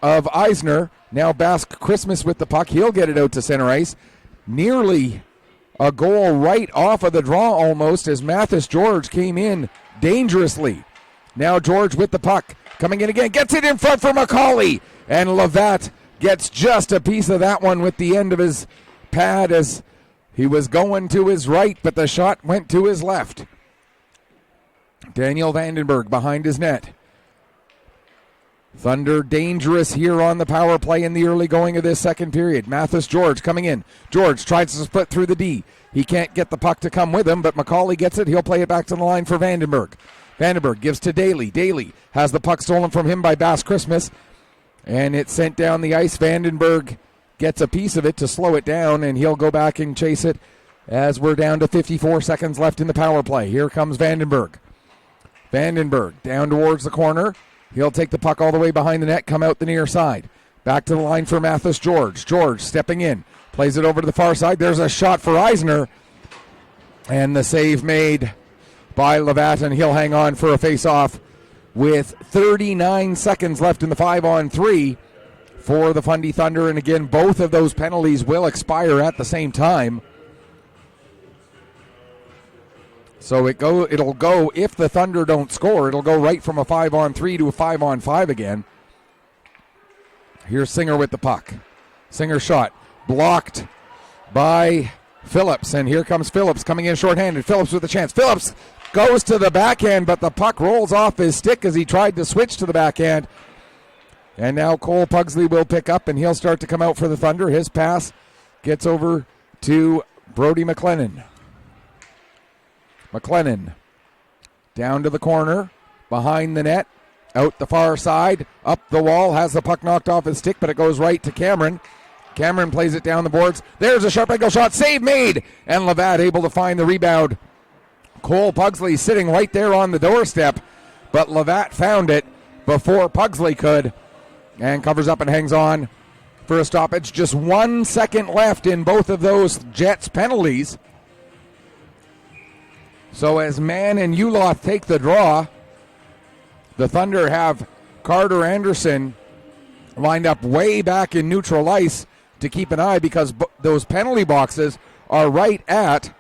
of Eisner. Now Bass-Christmas with the puck. He'll get it out to center ice. Nearly a goal right off of the draw almost, as Mathis George came in dangerously. Now George with the puck, coming in again, gets it in front for Macaulay, and Levatt gets just a piece of that one with the end of his pad as he was going to his right, but the shot went to his left. Daniel Vandenberg behind his net. Thunder dangerous here on the power play in the early going of this second period. Mathis George coming in. George tries to split through the D. He can't get the puck to come with him, but Macaulay gets it. He'll play it back to the line for Vandenberg. Vandenberg gives to Daly. Daly has the puck stolen from him by Bass-Christmas, and it's sent down the ice. Vandenberg gets a piece of it to slow it down, and he'll go back and chase it as we're down to 54 seconds left in the power play. Here comes Vandenberg. Vandenberg down towards the corner. He'll take the puck all the way behind the net, come out the near side. Back to the line for Mathis George. George stepping in, plays it over to the far side. There's a shot for Eisner, and the save made by Levatt, and he'll hang on for a face-off with 39 seconds left in the 5-on-3 for the Fundy Thunder. And again, both of those penalties will expire at the same time. So it'll go, if the Thunder don't score, it'll go right from a 5-on-3 to a 5-on-5 again. Here's Singer with the puck. Singer shot blocked by Phillips, and here comes Phillips coming in shorthanded. Phillips with a chance. Phillips goes to the backhand, but the puck rolls off his stick as he tried to switch to the backhand. And now Cole Pugsley will pick up, and he'll start to come out for the Thunder. His pass gets over to Brody McLennan. McLennan down to the corner, behind the net, out the far side, up the wall, has the puck knocked off his stick, but it goes right to Cameron. Cameron plays it down the boards. There's a sharp angle shot, save made, and Levatt able to find the rebound. Cole Pugsley sitting right there on the doorstep, but Levatt found it before Pugsley could, and covers up and hangs on for a stoppage. Just 1 second left in both of those Jets penalties. So as Mann and Uloth take the draw, the Thunder have Carter Anderson lined up way back in neutral ice to keep an eye, because those penalty boxes are right at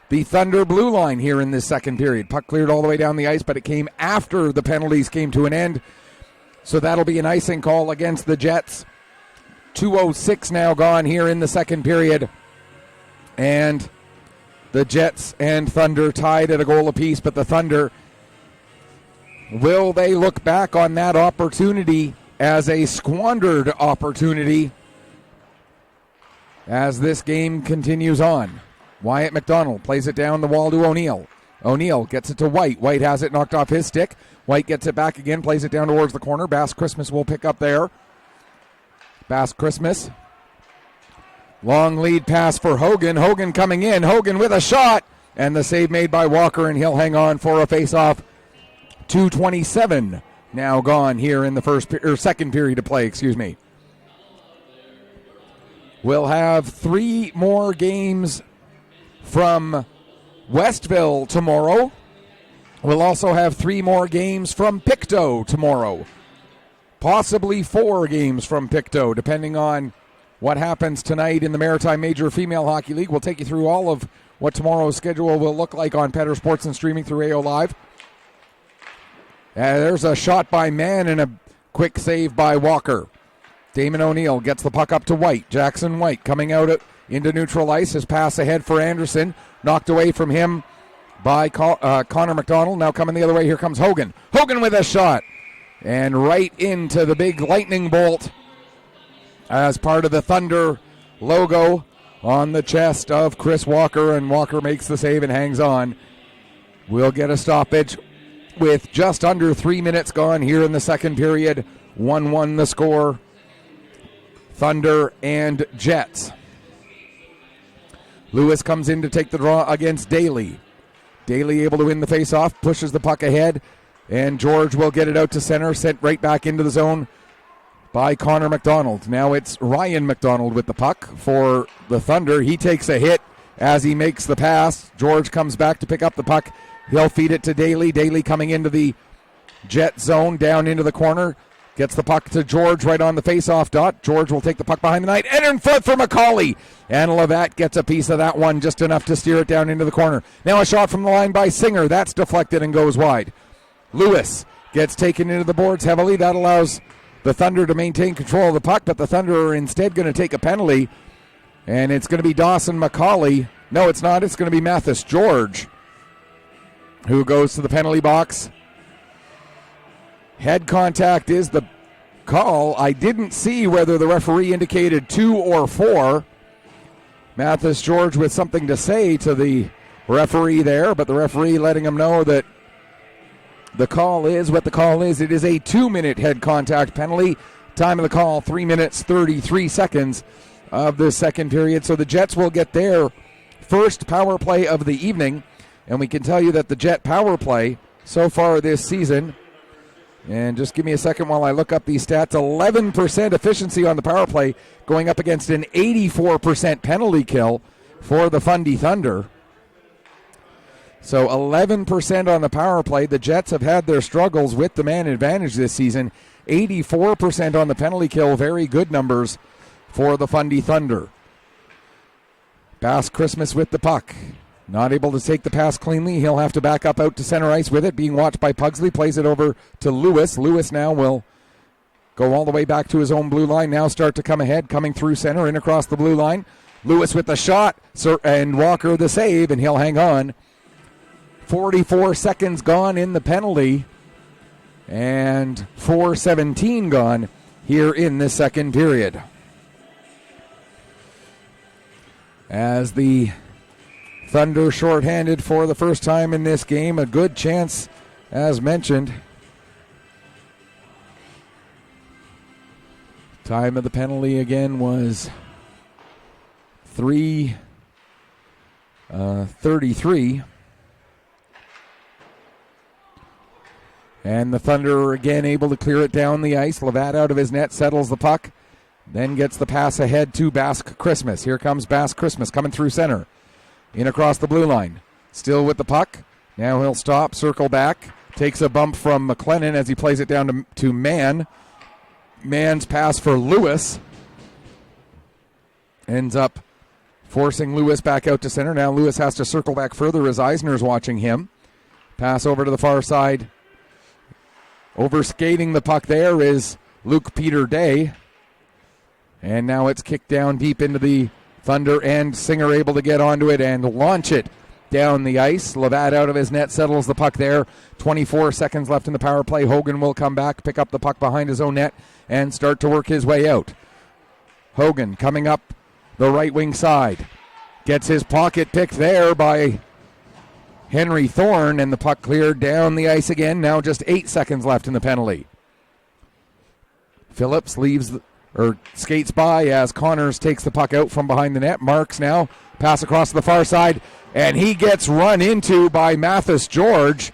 the Thunder blue line here in this second period. Puck cleared all the way down the ice, but it came after the penalties came to an end. So that'll be an icing call against the Jets. 2:06 now gone here in the second period. And the Jets and Thunder tied at a goal apiece, but the Thunder, will they look back on that opportunity as a squandered opportunity as this game continues on? Wyatt McDonald plays it down the wall to O'Neill. O'Neill gets it to White. White has it knocked off his stick. White gets it back again, plays it down towards the corner. Bass-Christmas will pick up there. Bass-Christmas. Long lead pass for Hogan. Hogan coming in. Hogan with a shot. And the save made by Walker, and he'll hang on for a face-off. 2:27 now gone here in the second period of play, We'll have 3 more games from Westville tomorrow. We'll also have 3 more games from Pictou tomorrow. Possibly 4 games from Pictou, depending on what happens tonight in the Maritime Major Female Hockey League. We'll take you through all of what tomorrow's schedule will look like on Petter Sports and streaming through AO Live. There's a shot by Mann and a quick save by Walker. Damon O'Neill gets the puck up to White. Jackson White coming out into neutral ice. His pass ahead for Anderson. Knocked away from him by Connor McDonald. Now coming the other way, here comes Hogan. Hogan with a shot. And right into the big lightning bolt as part of the Thunder logo on the chest of Chris Walker. And Walker makes the save and hangs on. We'll get a stoppage with just under 3 minutes gone here in the second period. 1-1 the score. Thunder and Jets. Lewis comes in to take the draw against Daly. Daly able to win the faceoff, pushes the puck ahead, and George will get it out to center, sent right back into the zone by Connor McDonald. Now it's Ryan McDonald with the puck for the Thunder. He takes a hit as he makes the pass. George comes back to pick up the puck. He'll feed it to Daly. Daly coming into the Jet zone, down into the corner. Gets the puck to George right on the face-off dot. George will take the puck behind the net and in front for McCauley. And Levatt gets a piece of that one, just enough to steer it down into the corner. Now a shot from the line by Singer. That's deflected and goes wide. Lewis gets taken into the boards heavily. That allows the Thunder to maintain control of the puck, but the Thunder are instead going to take a penalty. And it's going to be Dawson McCauley. No, it's not. It's going to be Mathis George who goes to the penalty box. Head contact is the call. I didn't see whether the referee indicated 2 or 4. Mathis George with something to say to the referee there, but the referee letting him know that the call is what the call is. It is a 2-minute head contact penalty. Time of the call, 3 minutes, 33 seconds of the second period. So the Jets will get their first power play of the evening, and we can tell you that the Jet power play so far this season, and just give me a second while I look up these stats. 11% efficiency on the power play, going up against an 84% penalty kill for the Fundy Thunder. So 11% on the power play. The Jets have had their struggles with the man advantage this season. 84% on the penalty kill. Very good numbers for the Fundy Thunder. Bass Christmas with the puck. Not able to take the pass cleanly. He'll have to back up out to center ice with it. Being watched by Pugsley. Plays it over to Lewis. Lewis now will go all the way back to his own blue line. Now start to come ahead. Coming through center. In across the blue line. Lewis with the shot. And Walker the save. And he'll hang on. 44 seconds gone in the penalty. And 4:17 gone here in the second period. As the Thunder shorthanded for the first time in this game. A good chance, as mentioned. Time of the penalty again was 3:33. And the Thunder are again able to clear it down the ice. Levatt out of his net, settles the puck. Then gets the pass ahead to Basque Christmas. Here comes Basque Christmas coming through center. In across the blue line. Still with the puck. Now he'll stop, circle back. Takes a bump from McLennan as he plays it down to Mann. Mann's pass for Lewis. Ends up forcing Lewis back out to center. Now Lewis has to circle back further as Eisner's watching him. Pass over to the far side. Overskating the puck there is Luke Peter Day. And now it's kicked down deep into the Thunder, and Singer able to get onto it and launch it down the ice. Levatt out of his net, settles the puck there. 24 seconds left in the power play. Hogan will come back, pick up the puck behind his own net, and start to work his way out. Hogan coming up the right wing side. Gets his pocket picked there by Henry Thorne, and the puck cleared down the ice again. Now just 8 seconds left in the penalty. Phillips skates by as Connors takes the puck out from behind the net. Marks now, pass across to the far side, and he gets run into by Mathis George.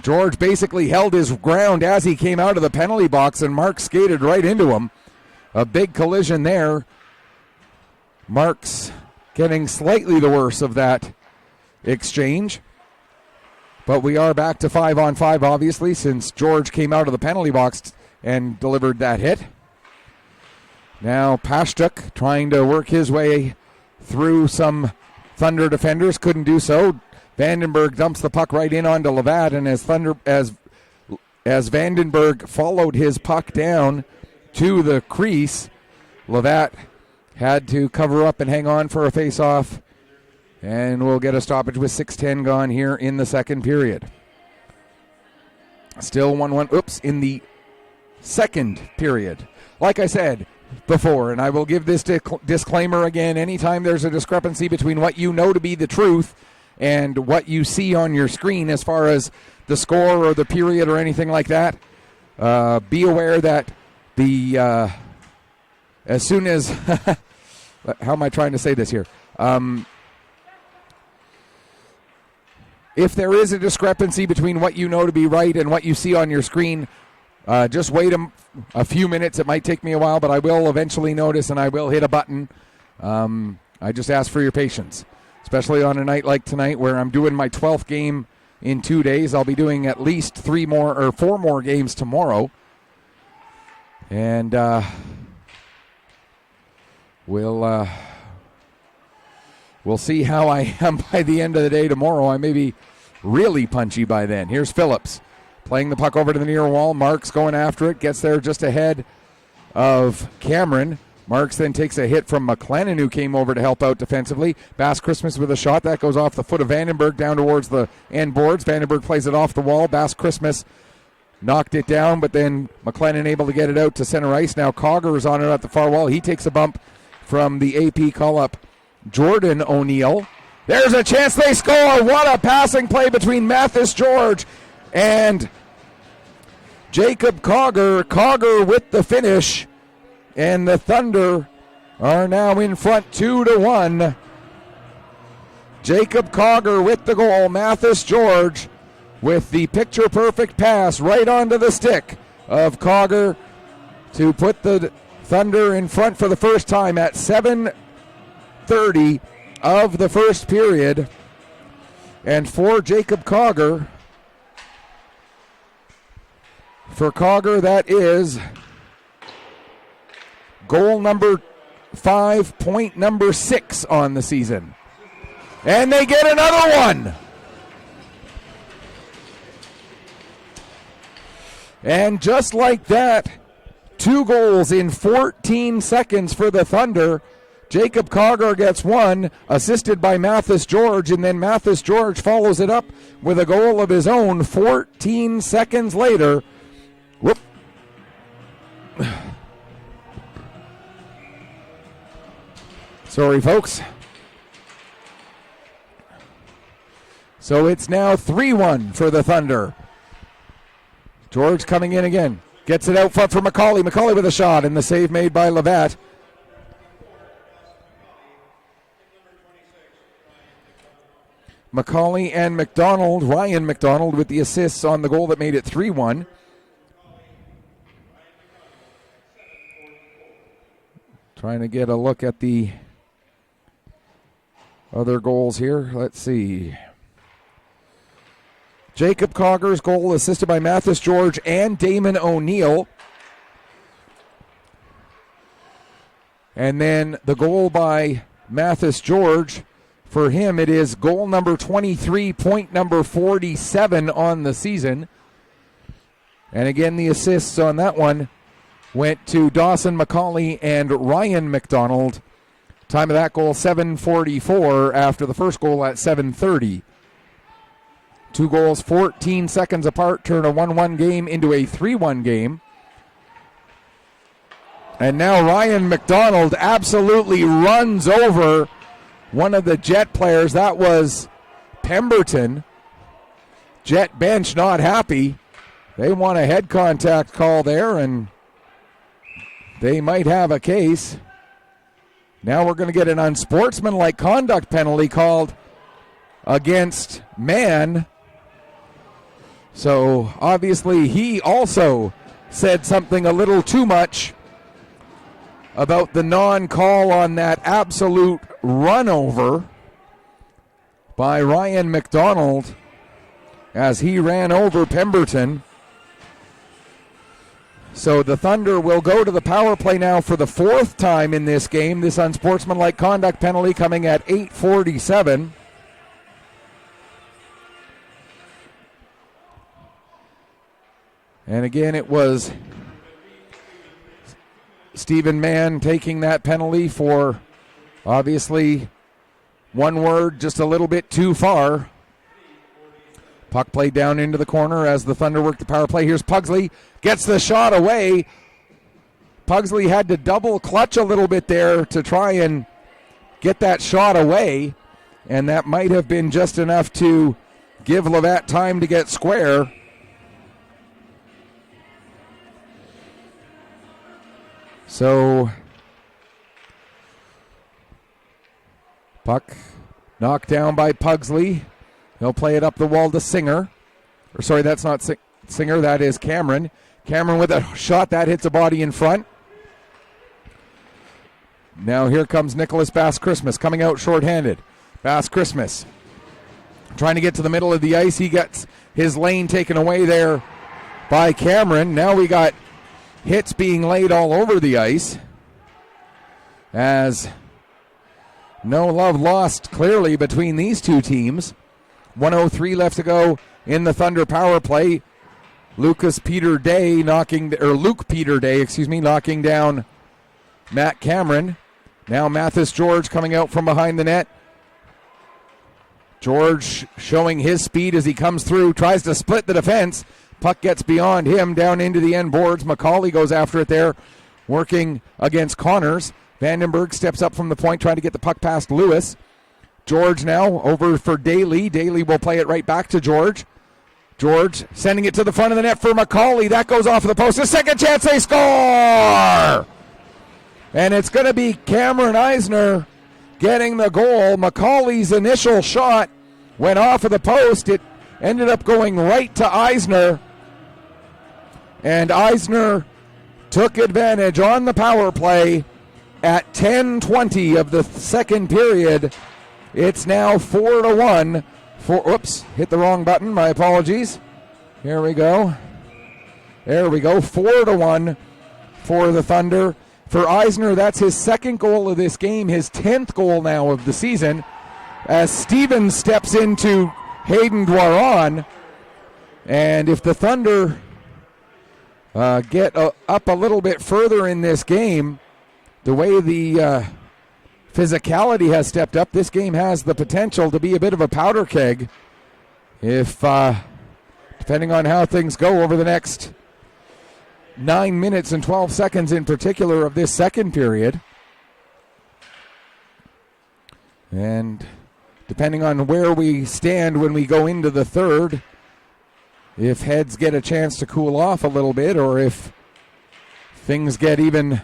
George basically held his ground as he came out of the penalty box, and Mark skated right into him. a big collision there. Marks getting slightly the worse of that exchange. But we are back to 5-on-5, obviously, since George came out of the penalty box and delivered that hit. Now Pashtuk trying to work his way through some Thunder defenders, couldn't do so. Vandenberg dumps the puck right in onto Levat, and as Vandenberg followed his puck down to the crease, Levat had to cover up and hang on for a face-off, and we'll get a stoppage with 6:10 gone here in the second period. Still 1-1, in the second period. Like I said before, and I will give this disclaimer again, anytime there's a discrepancy between what you know to be the truth and what you see on your screen as far as the score or the period or anything like that, be aware that as soon as how am I trying to say this here? If there is a discrepancy between what you know to be right and what you see on your screen, just wait a few minutes. It might take me a while, but I will eventually notice and I will hit a button. I just ask for your patience, especially on a night like tonight where I'm doing my 12th game in 2 days. I'll be doing at least 4 more games tomorrow. And we'll see how I am by the end of the day tomorrow. I may be really punchy by then. Here's Phillips playing the puck over to the near wall. Marks going after it, gets there just ahead of Cameron. Marks then takes a hit from McLennan, who came over to help out defensively. Bass Christmas with a shot. That goes off the foot of Vandenberg down towards the end boards. Vandenberg plays it off the wall. Bass Christmas knocked it down, but then McLennan able to get it out to center ice. Now Cogger is on it at the far wall. He takes a bump from the AP call-up Jordan O'Neill. There's a chance they score. What a passing play between Mathis George and Jacob Cogger. Cogger with the finish. And the Thunder are now in front 2-1. Jacob Cogger with the goal. Mathis George with the picture-perfect pass right onto the stick of Cogger to put the Thunder in front for the first time at 7:30 of the first period. And for Jacob Cogger, that is goal number 5, point number 6 on the season. And they get another one. And just like that, 2 goals in 14 seconds for the Thunder. Jacob Cogger gets one, assisted by Mathis George, and then Mathis George follows it up with a goal of his own 14 seconds later. Whoop. Sorry, folks. So it's now 3-1 for the Thunder. George coming in again. Gets it out front for McCauley. McCauley with a shot, and the save made by Levat. McCauley and McDonald, Ryan McDonald with the assists on the goal that made it 3-1. Trying to get a look at the other goals here. Let's see. Jacob Cogger's goal assisted by Mathis George and Damon O'Neill. And then the goal by Mathis George, for him it is goal number 23, point number 47 on the season. And again, the assists on that one went to Dawson McCauley and Ryan McDonald. Time of that goal, 7:44 after the first goal at 7:30. 2 goals, 14 seconds apart, turn a 1-1 game into a 3-1 game. And now Ryan McDonald absolutely runs over one of the Jet players. That was Pemberton. Jet bench not happy. They want a head contact call there, and they might have a case. Now we're going to get an unsportsmanlike conduct penalty called against Mann. So obviously he also said something a little too much about the non-call on that absolute run-over by Ryan McDonald as he ran over Pemberton. So the Thunder will go to the power play now for the fourth time in this game. This unsportsmanlike conduct penalty coming at 8:47. And again, it was Stephen Mann taking that penalty for, obviously, one word, just a little bit too far. Puck played down into the corner as the Thunder work the power play. Here's Pugsley, gets the shot away. Pugsley had to double clutch a little bit there to try and get that shot away, and that might have been just enough to give Levatt time to get square. So, puck knocked down by Pugsley. He'll play it up the wall to Singer. Or sorry, that's not Singer, that is Cameron. Cameron with a shot that hits a body in front. Now here comes Nicholas Bass-Christmas coming out shorthanded. Bass-Christmas trying to get to the middle of the ice. He gets his lane taken away there by Cameron. Now we got hits being laid all over the ice as no love lost clearly between these two teams. 1:03 left to go in the Thunder power play. Luke Peter Day knocking down Matt Cameron. Now Mathis George coming out from behind the net. George showing his speed as he comes through, tries to split the defense. Puck gets beyond him, down into the end boards. McCauley goes after it there, working against Connors. Vandenberg steps up from the point, trying to get the puck past Lewis. George now over for Daly. Daly will play it right back to George. George sending it to the front of the net for McCauley. That goes off of the post. A second chance, they score! And it's going to be Cameron Eisner getting the goal. McCauley's initial shot went off of the post. It ended up going right to Eisner. And Eisner took advantage on the power play at 10:20 of the second period. It's now 4-1. Oops, hit the wrong button. My apologies. Here we go. There we go. 4-1 for the Thunder. For Eisner, that's his second goal of this game, his 10th goal now of the season, as Stevens steps into Hayden Dwaron. And if the Thunder get up a little bit further in this game, the way the physicality has stepped up, this game has the potential to be a bit of a powder keg if, depending on how things go over the next 9 minutes and 12 seconds in particular of this second period. And depending on where we stand when we go into the third, if heads get a chance to cool off a little bit or if things get even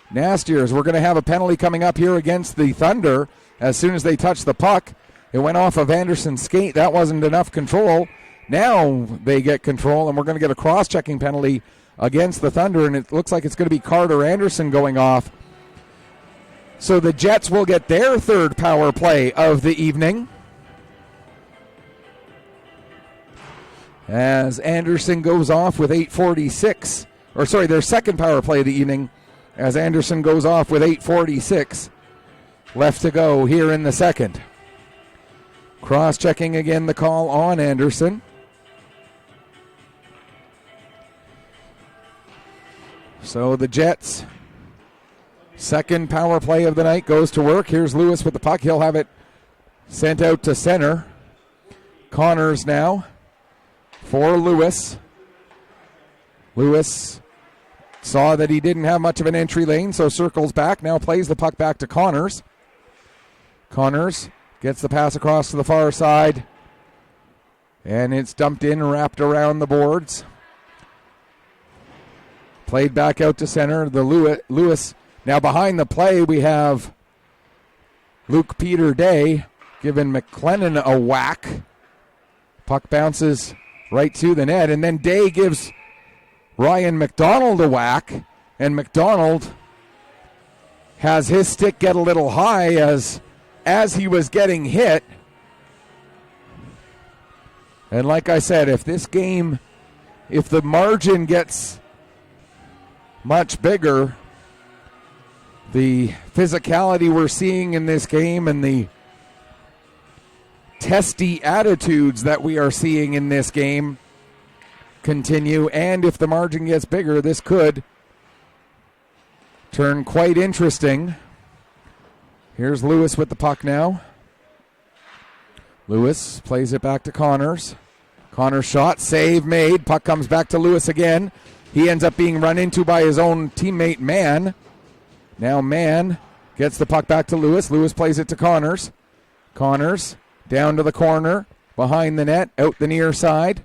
nastier, as we're going to have a penalty coming up here against the Thunder as soon as they touch the puck. It went off of Anderson's skate. That wasn't enough control. Now they get control, and we're going to get a cross-checking penalty against the Thunder, and it looks like it's going to be Carter Anderson going off. So the Jets will get their third power play of the evening, as Anderson goes off with 8:46. Or sorry, their second power play of the evening, as Anderson goes off with 8:46 left to go here in the second. Cross-checking again, the call on Anderson. So the Jets' second power play of the night goes to work. Here's Lewis with the puck. He'll have it sent out to center. Connors now for Lewis. Lewis saw that he didn't have much of an entry lane, so circles back. Now plays the puck back to Connors. Connors gets the pass across to the far side. And it's dumped in, wrapped around the boards. Played back out to center. The Lewis. Now behind the play, we have Luke Peter Day giving McLennan a whack. Puck bounces right to the net, and then Day gives Ryan McDonald a whack, and McDonald has his stick get a little high as he was getting hit. And like I said, if the margin gets much bigger, the physicality we're seeing in this game and the testy attitudes that we are seeing in this game continue, and if the margin gets bigger, this could turn quite interesting. Here's Lewis with the puck now. Lewis plays it back to Connors. Connors shot, save made. Puck comes back to Lewis again. He ends up being run into by his own teammate, Mann. Now Mann gets the puck back to Lewis. Lewis plays it to Connors. Connors down to the corner, behind the net, out the near side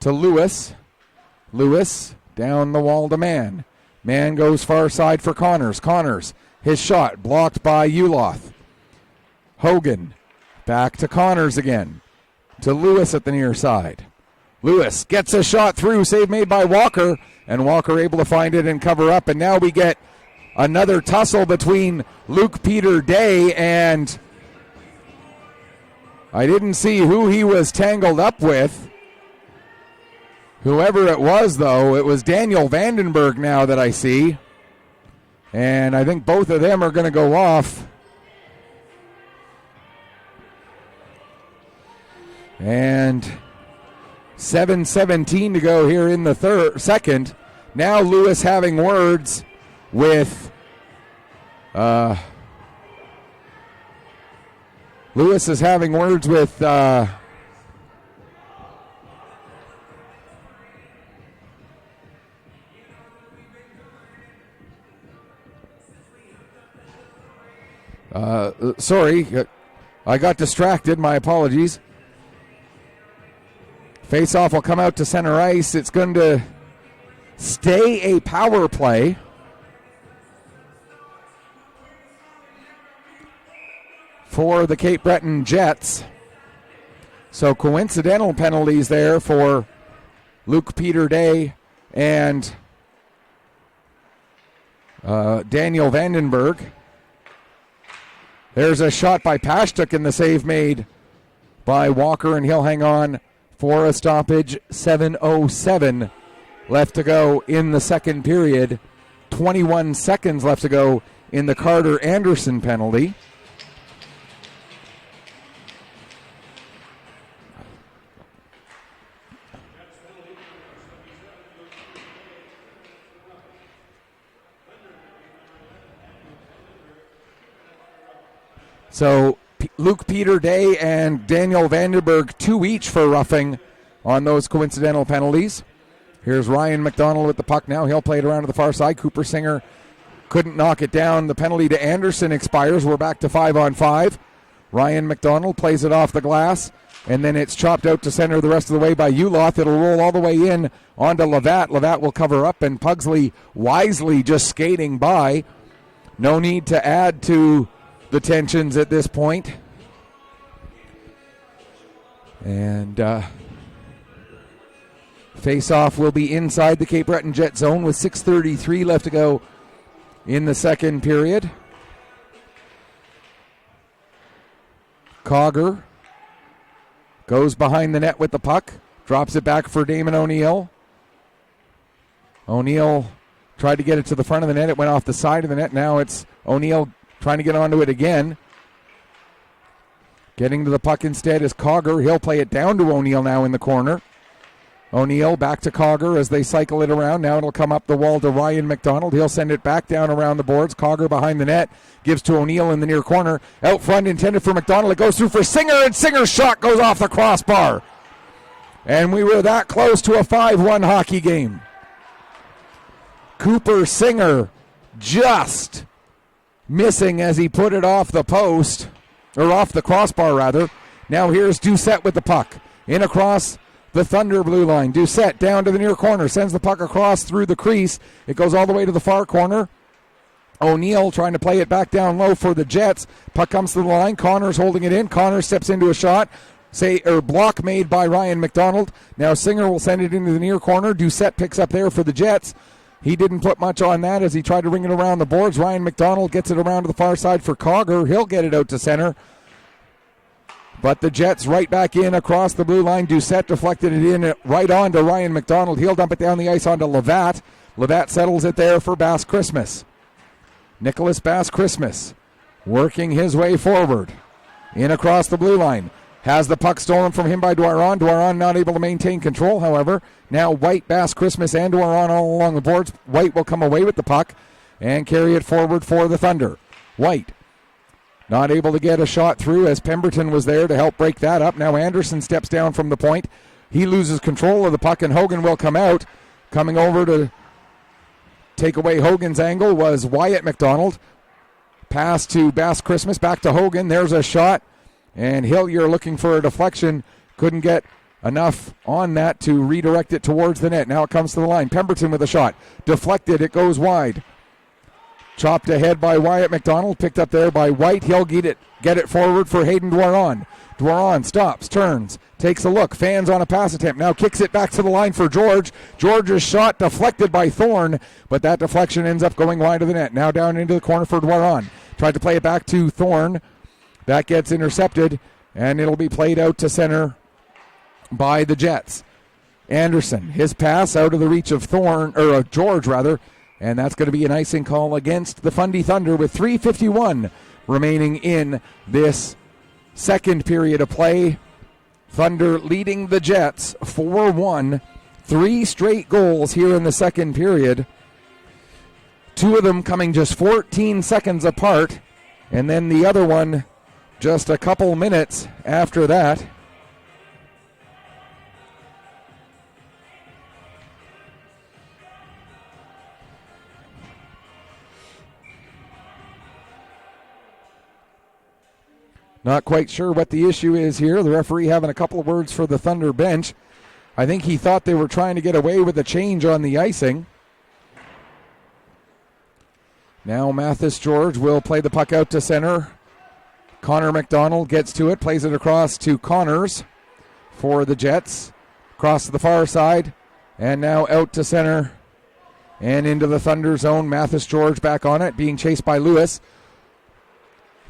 to Lewis. Lewis down the wall to Mann. Mann goes far side for Connors. Connors, his shot blocked by Uloth. Hogan back to Connors again. To Lewis at the near side. Lewis gets a shot through, save made by Walker, and Walker able to find it and cover up. And now we get another tussle between Luke Peter Day and I didn't see who he was tangled up with. Whoever it was, though, it was Daniel Vandenberg now that I see. And I think both of them are going to go off. And 7:17 to go here in the second. Now Lewis having words with Lewis is having words with sorry, I got distracted. My apologies. Face-off will come out to center ice. It's going to stay a power play. For the Cape Breton Jets. So coincidental penalties there for Luke Peter Day and Daniel Vandenberg. There's a shot by Pashtuk in the save made by Walker, and he'll hang on for a stoppage. 7:07 left to go in the second period. 21 seconds left to go in the Carter Anderson penalty. So Luke Peter Day and Daniel Vandenberg, 2 each for roughing on those coincidental penalties. Here's Ryan McDonald with the puck now. He'll play it around to the far side. Cooper Singer couldn't knock it down. The penalty to Anderson expires. We're back to 5-on-5. Ryan McDonald plays it off the glass, and then it's chopped out to center the rest of the way by Uloth. It'll roll all the way in onto Levatt. Levatt will cover up, and Pugsley wisely just skating by. No need to add to the tensions at this point. And face-off will be inside the Cape Breton Jet zone with 6:33 left to go in the second period. Cogger goes behind the net with the puck, drops it back for Damon O'Neill. O'Neill tried to get it to the front of the net. It went off the side of the net. Now it's O'Neill trying to get onto it again. Getting to the puck instead is Cogger. He'll play it down to O'Neill now in the corner. O'Neill back to Cogger as they cycle it around. Now it'll come up the wall to Ryan McDonald. He'll send it back down around the boards. Cogger behind the net. Gives to O'Neill in the near corner. Out front intended for McDonald. It goes through for Singer, and Singer's shot goes off the crossbar. And we were that close to a 5-1 hockey game. Cooper Singer just missing as he put it off the post, or off the crossbar rather. Now here's Doucette with the puck. In across the Thunder blue line. Doucette down to the near corner. Sends the puck across through the crease. It goes all the way to the far corner. O'Neill trying to play it back down low for the Jets. Puck comes to the line. Connors holding it in. Connors steps into a shot. Block made by Ryan McDonald. Now Singer will send it into the near corner. Doucette picks up there for the Jets. He didn't put much on that as he tried to ring it around the boards. Ryan McDonald gets it around to the far side for Cogger. He'll get it out to center. But the Jets right back in across the blue line. Doucette deflected it in right on to Ryan McDonald. He'll dump it down the ice onto Levatt. Levatt settles it there for Bass Christmas. Nicholas Bass Christmas working his way forward. In across the blue line. Has the puck stolen from him by Dwaron. Dwaron not able to maintain control, however. Now White, Bass Christmas, and Dwaron all along the boards. White will come away with the puck and carry it forward for the Thunder. White not able to get a shot through as Pemberton was there to help break that up. Now Anderson steps down from the point. He loses control of the puck, and Hogan will come out. Coming over to take away Hogan's angle was Wyatt McDonald. Pass to Bass Christmas, back to Hogan. There's a shot. And Hillier looking for a deflection. Couldn't get enough on that to redirect it towards the net. Now it comes to the line. Pemberton with a shot. Deflected. It goes wide. Chopped ahead by Wyatt McDonald. Picked up there by White. He'll get it forward for Hayden Dwaron. Dwaron stops, turns, takes a look, fans on a pass attempt. Now kicks it back to the line for George. George's shot deflected by Thorne, but that deflection ends up going wide of the net. Now down into the corner for Dwaron. Tried to play it back to Thorne. That gets intercepted, and it'll be played out to center by the Jets. Anderson, his pass out of the reach of George, and that's going to be an icing call against the Fundy Thunder with 3:51 remaining in this second period of play. Thunder leading the Jets 4-1. 3 straight goals here in the second period. 2 of them coming just 14 seconds apart, and then the other one just a couple minutes after that. Not quite sure what the issue is here. The referee having a couple of words for the Thunder bench. I think he thought they were trying to get away with a change on the icing. Now Mathis George will play the puck out to center. Connor McDonald gets to it, plays it across to Connors for the Jets. Across to the far side, and now out to center and into the Thunder zone. Mathis George back on it, being chased by Lewis.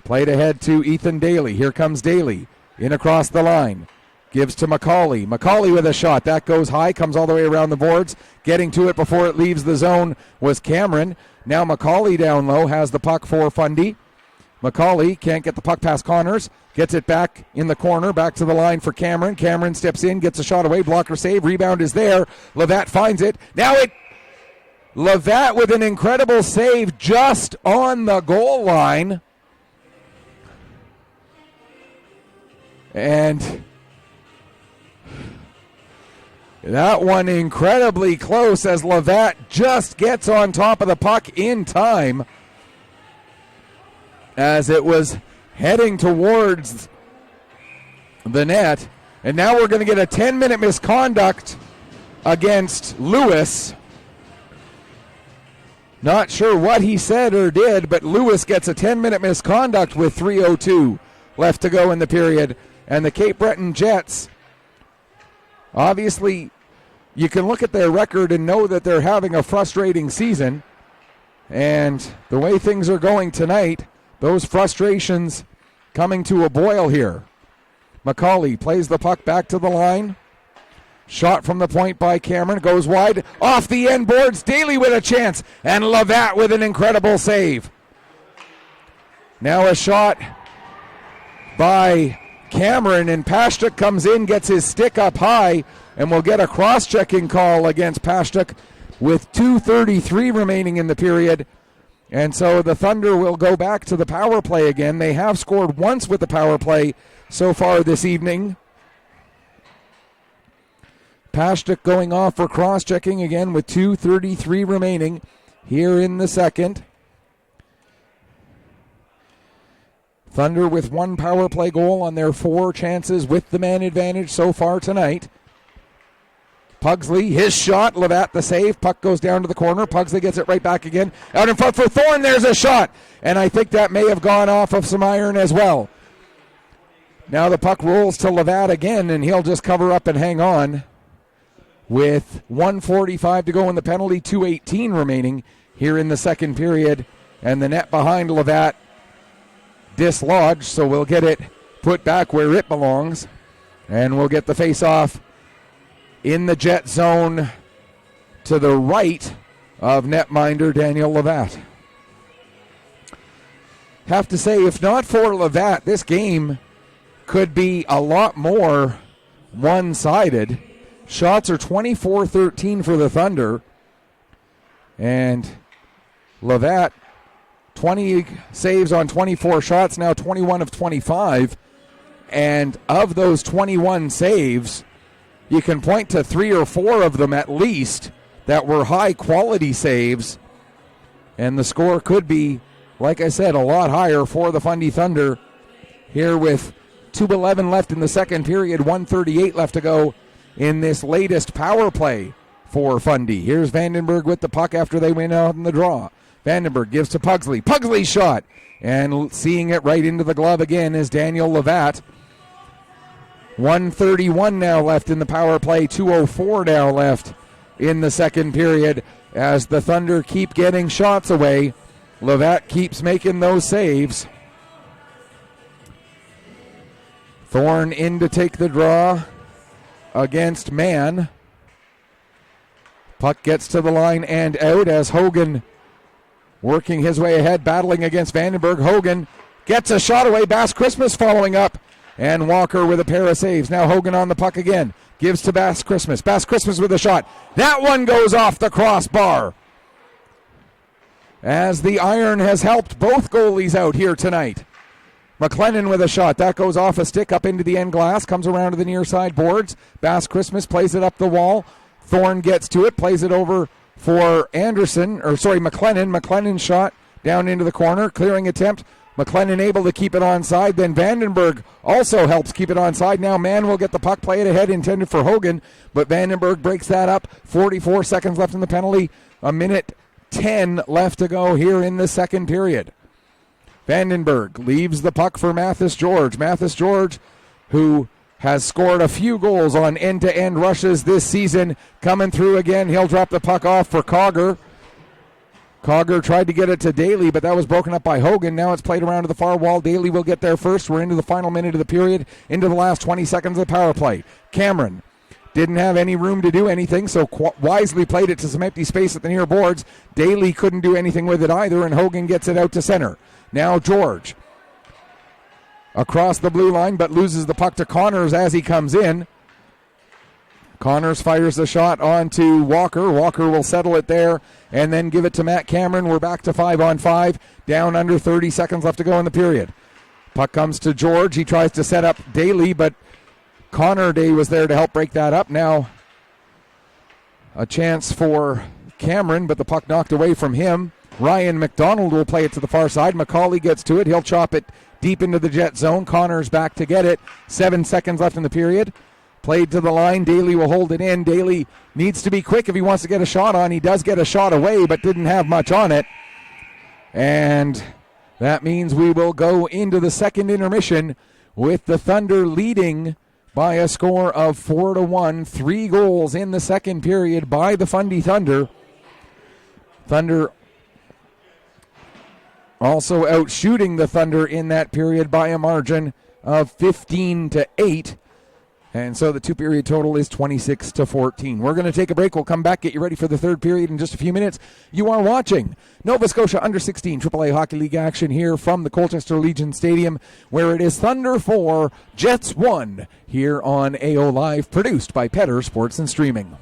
Played ahead to Ethan Daly. Here comes Daly in across the line. Gives to McCauley. McCauley with a shot. That goes high, comes all the way around the boards. Getting to it before it leaves the zone was Cameron. Now McCauley down low has the puck for Fundy. McCauley can't get the puck past Connors. Gets it back in the corner, back to the line for Cameron. Cameron steps in, gets a shot away, blocker save, rebound is there. Levatt finds it. Levatt with an incredible save just on the goal line. And that one incredibly close as Levatt just gets on top of the puck in time as it was heading towards the net. And now we're going to get a 10-minute misconduct against Lewis. Not sure what he said or did, but Lewis gets a 10-minute misconduct with 3:02 left to go in the period. And the Cape Breton Jets, obviously, you can look at their record and know that they're having a frustrating season. And the way things are going tonight, those frustrations coming to a boil here. McCauley plays the puck back to the line. Shot from the point by Cameron, goes wide, off the end boards, Daly with a chance, and Levatt with an incredible save. Now a shot by Cameron, and Pashtuk comes in, gets his stick up high, and will get a cross-checking call against Pashtuk with 2:33 remaining in the period. And so the Thunder will go back to the power play again. They have scored once with the power play so far this evening. Pashtuk going off for cross-checking again with 2:33 remaining here in the second. Thunder with 1 power play goal on their 4 chances with the man advantage so far tonight. Pugsley, his shot, Levatt the save. Puck goes down to the corner. Pugsley gets it right back again. Out in front for Thorne, there's a shot. And I think that may have gone off of some iron as well. Now the puck rolls to Levatt again, and he'll just cover up and hang on. with 1:45 to go in the penalty, 2:18 remaining here in the second period. And the net behind Levat dislodged, so we'll get it put back where it belongs. And we'll get the face-off in the Jet zone to the right of netminder Daniel Levat. Have to say, if not for Levat, this game could be a lot more one-sided. Shots are 24-13 for the Thunder. And Levat, 20 saves on 24 shots, now 21 of 25. And of those 21 saves, you can point to 3 or 4 of them at least that were high-quality saves. And the score could be, like I said, a lot higher for the Fundy Thunder here with 2:11 left in the second period, 1:38 left to go in this latest power play for Fundy. Here's Vandenberg with the puck after they win out in the draw. Vandenberg gives to Pugsley. Pugsley's shot. And seeing it right into the glove again is Daniel Levat. 1:31 now left in the power play. 2:04 now left in the second period as the Thunder keep getting shots away. Levat keeps making those saves. Thorne in to take the draw against Mann. Puck gets to the line and out as Hogan working his way ahead, battling against Vandenberg. Hogan gets a shot away. Bass Christmas following up. And Walker with a pair of saves. Now Hogan on the puck again. Gives to Bass Christmas. Bass Christmas with a shot. That one goes off the crossbar. As the iron has helped both goalies out here tonight. McLennan with a shot. That goes off a stick up into the end glass. Comes around to the near side boards. Bass Christmas plays it up the wall. Thorne gets to it. Plays it over for McLennan. McLennan's shot down into the corner. Clearing attempt. McLennan able to keep it onside. Then Vandenberg also helps keep it onside. Now Mann will get the puck. Play it ahead intended for Hogan. But Vandenberg breaks that up. 44 seconds left in the penalty. A minute 10 left to go here in the second period. Vandenberg leaves the puck for Mathis George. Mathis George, who has scored a few goals on end-to-end rushes this season, coming through again. He'll drop the puck off for Cogger. Cogger tried to get it to Daly, but that was broken up by Hogan. Now it's played around to the far wall. Daly will get there first. We're into the final minute of the period, into the last 20 seconds of the power play. Cameron didn't have any room to do anything, so wisely played it to some empty space at the near boards. Daly couldn't do anything with it either, and Hogan gets it out to center. Now George across the blue line, but loses the puck to Connors as he comes in. Connors fires the shot on to Walker. Walker will settle it there and then give it to Matt Cameron. We're back to 5-on-5. Down under 30 seconds left to go in the period. Puck comes to George. He tries to set up Daly, but Connor Day was there to help break that up. Now a chance for Cameron, but the puck knocked away from him. Ryan McDonald will play it to the far side. McCauley gets to it. He'll chop it deep into the Jet zone. Connors back to get it. 7 seconds left in the period. Played to the line. Daly will hold it in. Daly needs to be quick if he wants to get a shot on. He does get a shot away, but didn't have much on it. And that means we will go into the second intermission with the Thunder leading by a score of 4-1. 3 goals in the second period by the Fundy Thunder. Thunder also out shooting the Thunder in that period by a margin of 15-8. And so the two-period total is 26-14. We're going to take a break. We'll come back, get you ready for the third period in just a few minutes. You are watching Nova Scotia Under-16 AAA Hockey League action here from the Colchester Legion Stadium, where it is Thunder 4, Jets 1, here on AO Live, produced by Petter Sports and Streaming.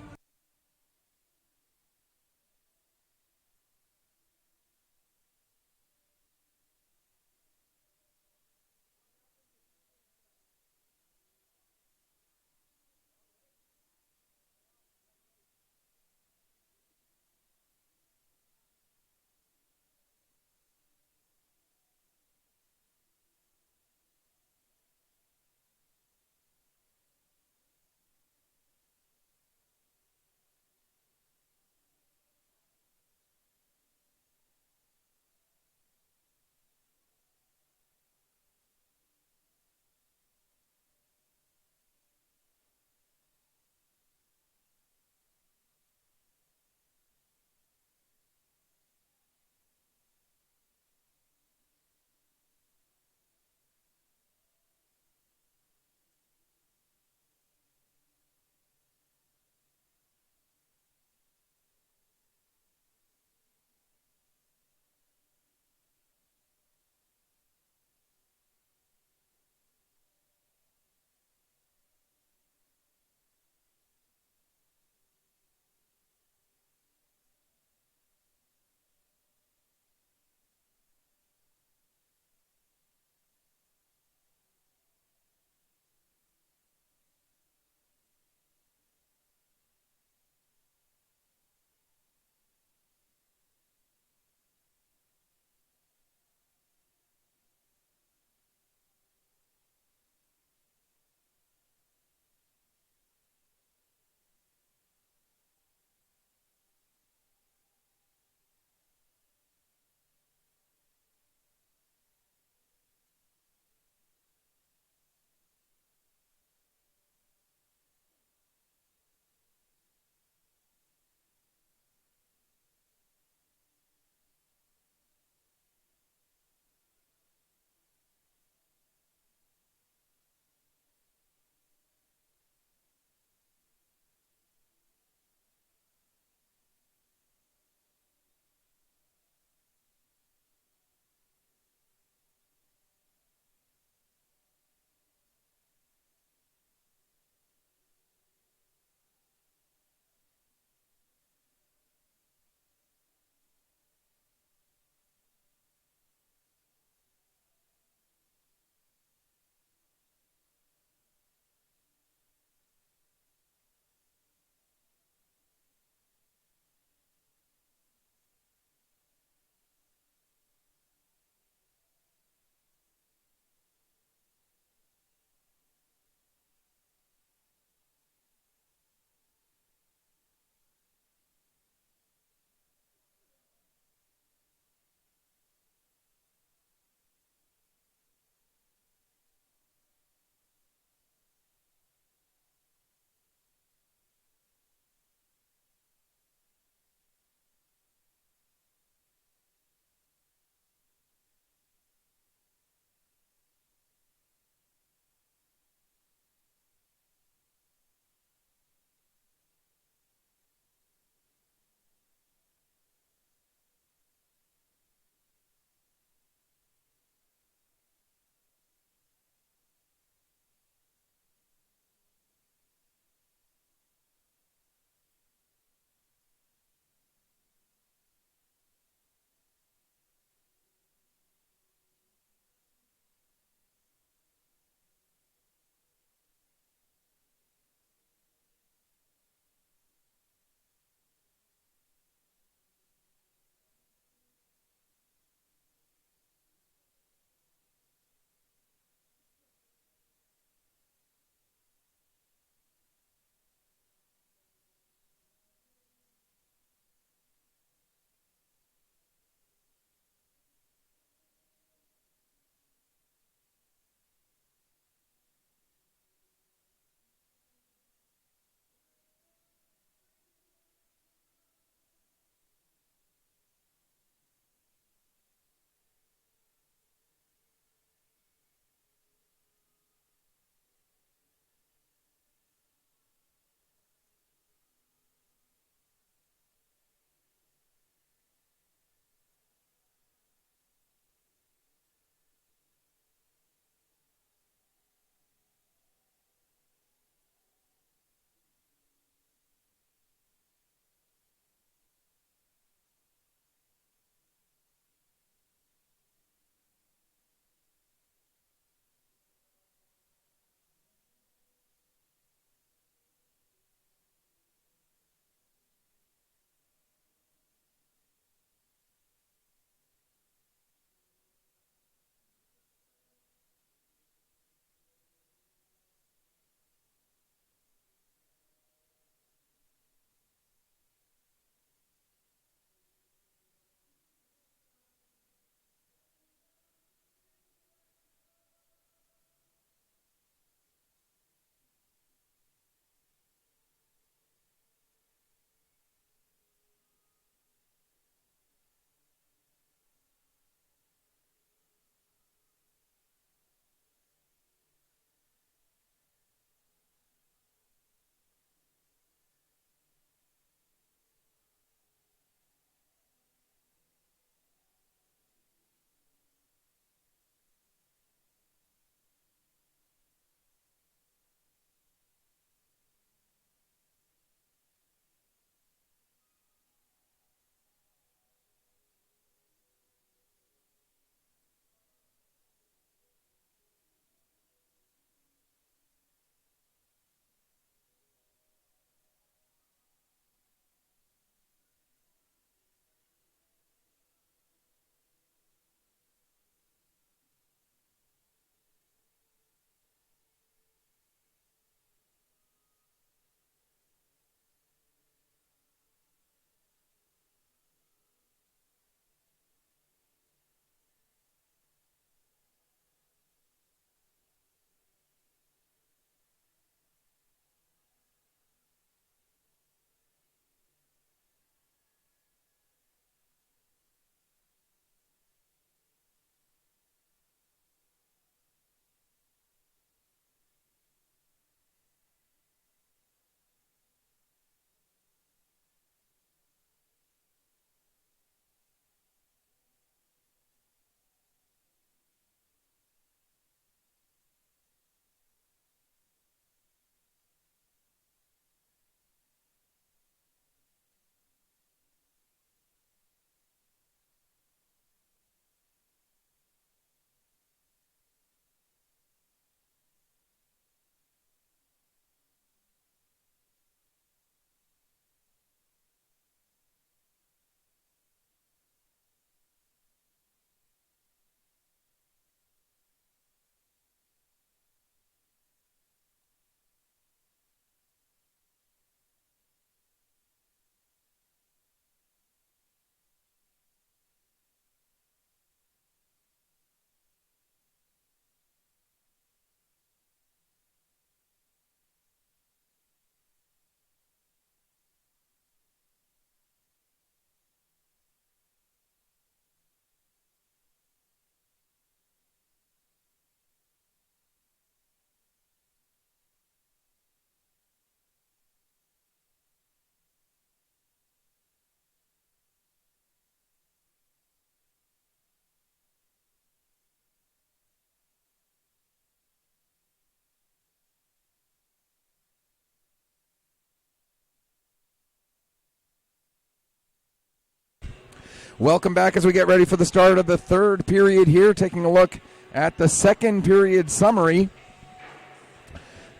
Welcome back as we get ready for the start of the third period here. Taking a look at the second period summary.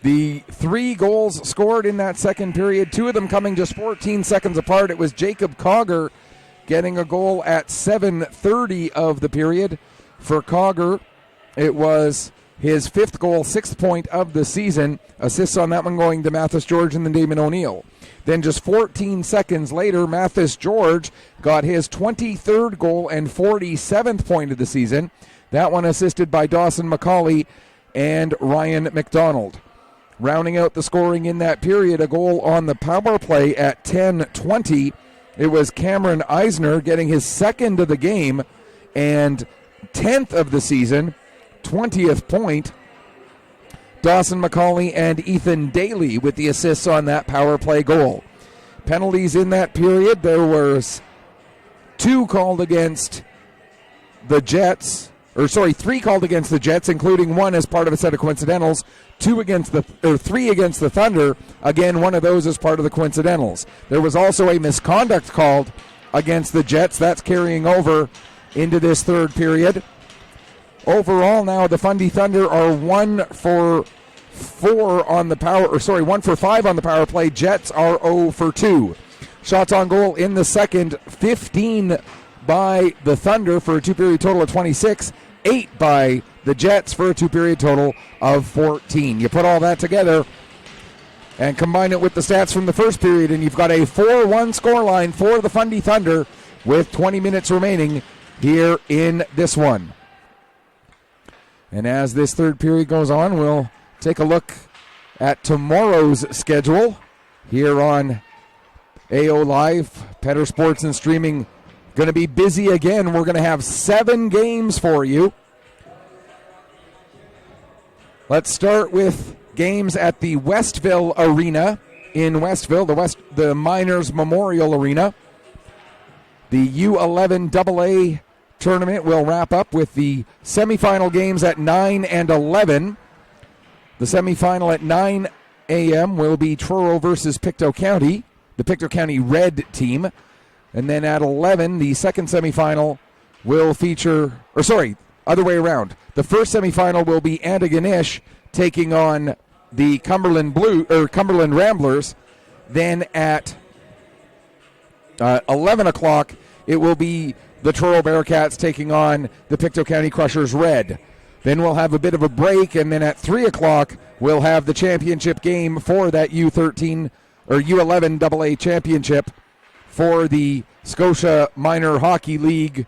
The 3 goals scored in that second period, 2 of them coming just 14 seconds apart. It was Jacob Cogger getting a goal at 7:30 of the period. For Cogger, it was his 5th goal, 6th point of the season. Assists on that one going to Mathis George and then Damon O'Neill. Then just 14 seconds later, Mathis George got his 23rd goal and 47th point of the season. That one assisted by Dawson McCauley and Ryan McDonald. Rounding out the scoring in that period, a goal on the power play at 10:20. It was Cameron Eisner getting his 2nd of the game and 10th of the season, 20th point. Dawson McCauley and Ethan Daly with the assists on that power play goal. Penalties in that period, there was 2 called against the Jets. 3 called against the Jets, including 1 as part of a set of coincidentals. 3 against the Thunder. Again, one of those as part of the coincidentals. There was also a misconduct called against the Jets. That's carrying over into this third period. Overall, now the Fundy Thunder are 1 for 5 on the power play. Jets are 0 for 2. Shots on goal in the second, 15 by the Thunder for a 2-period total of 26. 8 by the Jets for a 2-period total of 14. You put all that together and combine it with the stats from the first period, and you've got a 4-1 scoreline for the Fundy Thunder with 20 minutes remaining here in this one. And as this third period goes on, we'll take a look at tomorrow's schedule here on AO Live. Petter Sports and Streaming going to be busy again. We're going to have 7 games for you. Let's start with games at the Westville Arena in Westville, the Miners Memorial Arena. The U11AA tournament will wrap up with the semifinal games at 9 and 11. The semifinal at 9 a.m. will be Truro versus Pictou County, the Pictou County Red team. And then at 11, the second semifinal will feature, other way around. The first semifinal will be Antigonish taking on the Cumberland Ramblers. Then at 11 o'clock, it will be the Truro Bearcats taking on the Pictou County Crushers Red. Then we'll have a bit of a break, and then at 3 o'clock, we'll have the championship game for that U11 AA championship for the Scotia Minor Hockey League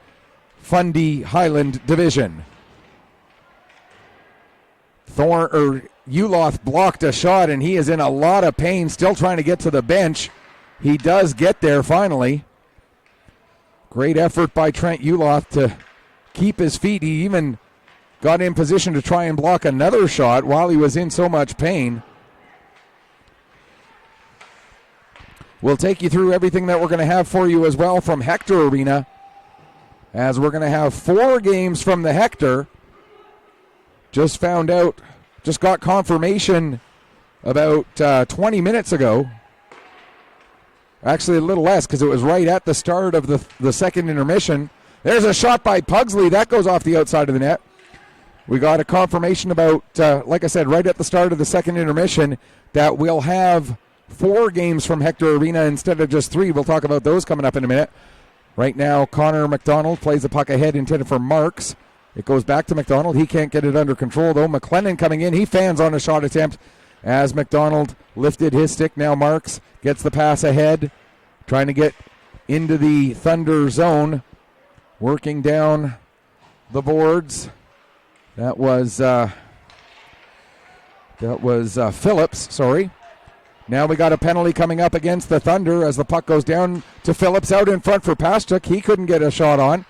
Fundy Highland Division. Uloth blocked a shot, and he is in a lot of pain, still trying to get to the bench. He does get there finally. Great effort by Trent Uloth to keep his feet. He even got in position to try and block another shot while he was in so much pain. We'll take you through everything that we're going to have for you as well from Hector Arena, as we're going to have 4 games from the Hector. Just got confirmation about 20 minutes ago. Actually, a little less, because it was right at the start of the second intermission. There's a shot by Pugsley. That goes off the outside of the net. We got a confirmation about, like I said, right at the start of the second intermission, that we'll have 4 games from Hector Arena instead of just 3. We'll talk about those coming up in a minute. Right now, Connor McDonald plays the puck ahead, intended for Marks. It goes back to McDonald. He can't get it under control, though. McLennan coming in. He fans on a shot attempt as McDonald lifted his stick. Now Marks gets the pass ahead, trying to get into the Thunder zone, working down the boards. That was Phillips, sorry. Now we got a penalty coming up against the Thunder as the puck goes down to Phillips out in front for Pastuk. He couldn't get a shot on.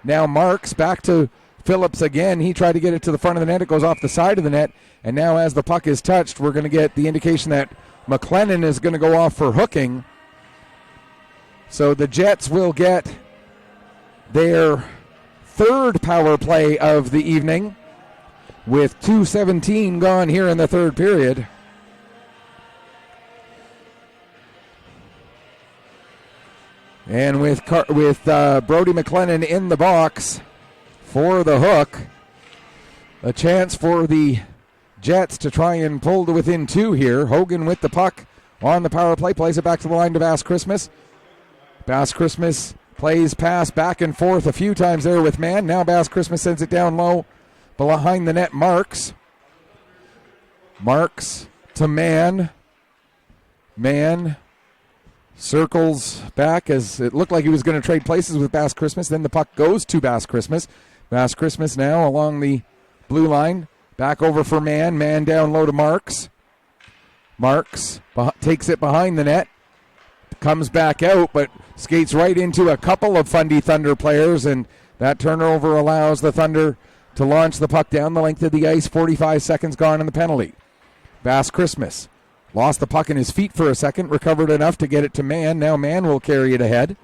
Now Marks back to Phillips again. He tried to get it to the front of the net. It goes off the side of the net. And now as the puck is touched, we're going to get the indication that McLennan is going to go off for hooking. So the Jets will get their 3rd power play of the evening with 2:17 gone here in the third period. And with Brody McLennan in the box for the hook, a chance for the Jets to try and pull to within 2 here. Hogan with the puck on the power play, plays it back to the line to Bass Christmas. Bass Christmas plays pass back and forth a few times there with Mann. Now Bass Christmas sends it down low behind the net. Marks to Mann. Mann circles back as it looked like he was going to trade places with Bass Christmas. Then the puck goes to Bass Christmas. Bass Christmas now along the blue line. Back over for Mann. Mann down low to Marks. Marks takes it behind the net. Comes back out, but skates right into a couple of Fundy Thunder players, and that turnover allows the Thunder to launch the puck down the length of the ice. 45 seconds gone in the penalty. Bass Christmas lost the puck in his feet for a second, recovered enough to get it to Mann. Now Mann will carry it ahead.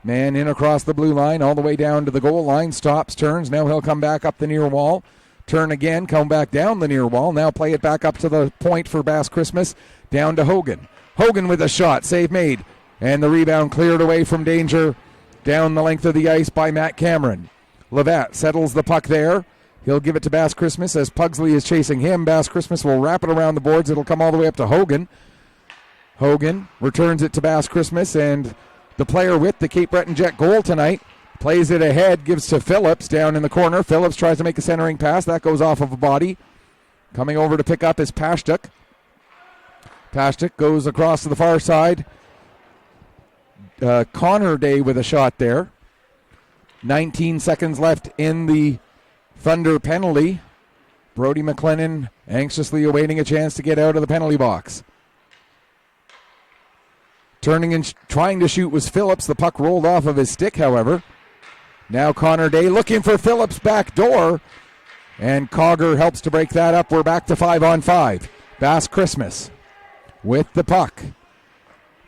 Mann in across the blue line, all the way down to the goal line, stops, turns. Now he'll come back up the near wall. Turn again, come back down the near wall. Now play it back up to the point for Bass Christmas. Down to Hogan. Hogan with a shot, save made. And the rebound cleared away from danger down the length of the ice by Matt Cameron. Levatt settles the puck there. He'll give it to Bass Christmas as Pugsley is chasing him. Bass Christmas will wrap it around the boards. It'll come all the way up to Hogan. Hogan returns it to Bass Christmas, and the player with the Cape Breton Jet goal tonight plays it ahead, gives to Phillips down in the corner. Phillips tries to make a centering pass. That goes off of a body. Coming over to pick up is Pashtuk. Pashtuk goes across to the far side. Connor Day with a shot there. 19 seconds left in the Thunder penalty. Brody McLennan anxiously awaiting a chance to get out of the penalty box. Turning and trying to shoot was Phillips. The puck rolled off of his stick, however. Now Connor Day looking for Phillips' back door. And Cogger helps to break that up. We're back to 5-on-5. Bass Christmas with the puck.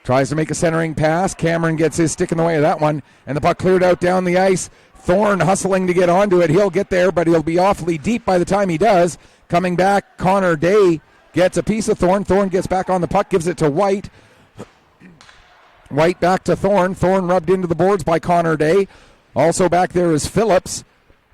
Tries to make a centering pass. Cameron gets his stick in the way of that one. And the puck cleared out down the ice. Thorne hustling to get onto it. He'll get there, but he'll be awfully deep by the time he does. Coming back, Connor Day gets a piece of Thorne. Thorne gets back on the puck, gives it to White. White back to Thorne. Thorne rubbed into the boards by Connor Day. Also back there is Phillips.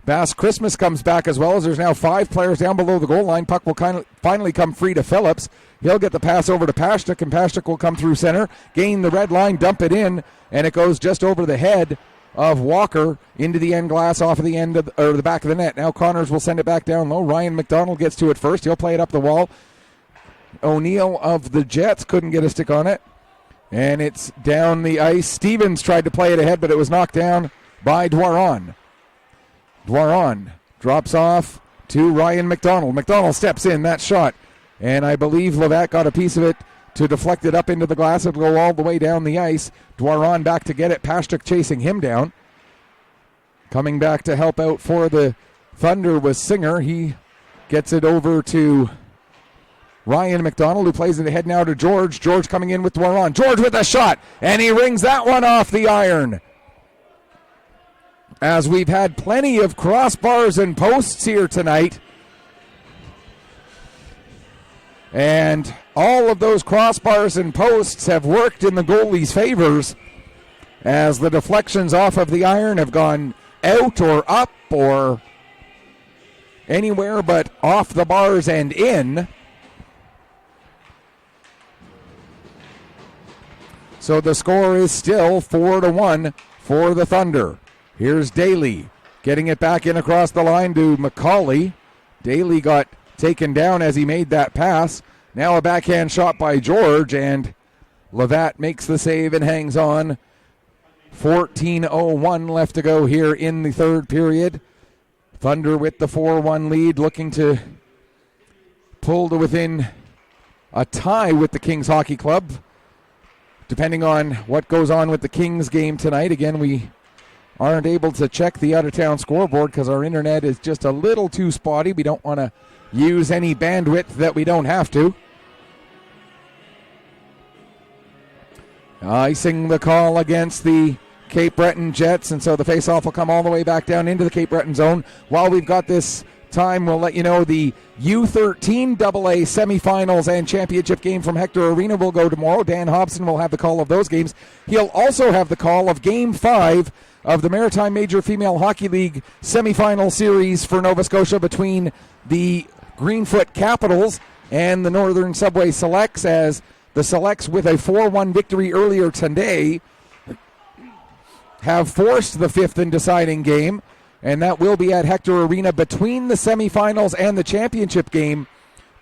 Bass Christmas comes back as well, as there's now 5 players down below the goal line. Puck will finally come free to Phillips. He'll get the pass over to Pashtuk, and Pashtuk will come through center, gain the red line, dump it in, and it goes just over the head of Walker into the end glass off of the end of the back of the net. Now Connors will send it back down low. Ryan McDonald gets to it first. He'll play it up the wall. O'Neill of the Jets couldn't get a stick on it, and it's down the ice. Stevens tried to play it ahead, but it was knocked down by Dwaron. Dwaron drops off to Ryan McDonald. McDonald steps in, that shot. And I believe Levatt got a piece of it to deflect it up into the glass. It'll go all the way down the ice. Dwaron back to get it. Pashtuk chasing him down. Coming back to help out for the Thunder was Singer. He gets it over to Ryan McDonald, who plays it ahead now to George. George coming in with Dwaron. George with a shot, and he rings that one off the iron. As we've had plenty of crossbars and posts here tonight. And all of those crossbars and posts have worked in the goalie's favors, as the deflections off of the iron have gone out or up or anywhere but off the bars and in. So the score is still 4-1 for the Thunder. Here's Daly getting it back in across the line to McCauley. Daly got taken down as he made that pass. Now a backhand shot by George, and Levatt makes the save and hangs on. 14:01 left to go here in the third period. Thunder with the 4-1 lead, looking to pull to within a tie with the Kings Hockey Club, depending on what goes on with the Kings game tonight. Again, we aren't able to check the out-of-town scoreboard because our internet is just a little too spotty. We don't want to use any bandwidth that we don't have to. Icing the call against the Cape Breton Jets, and so the face-off will come all the way back down into the Cape Breton zone. While we've got this time, we'll let you know the U13 AA semifinals and championship game from Hector Arena will go tomorrow. Dan Hobson will have the call of those games. He'll also have the call of Game 5 of the Maritime Major Female Hockey League semifinal series for Nova Scotia between the Greenfoot Capitals and the Northern Subway Selects, as the Selects, with a 4-1 victory earlier today, have forced the fifth and deciding game, and that will be at Hector Arena between the semifinals and the championship game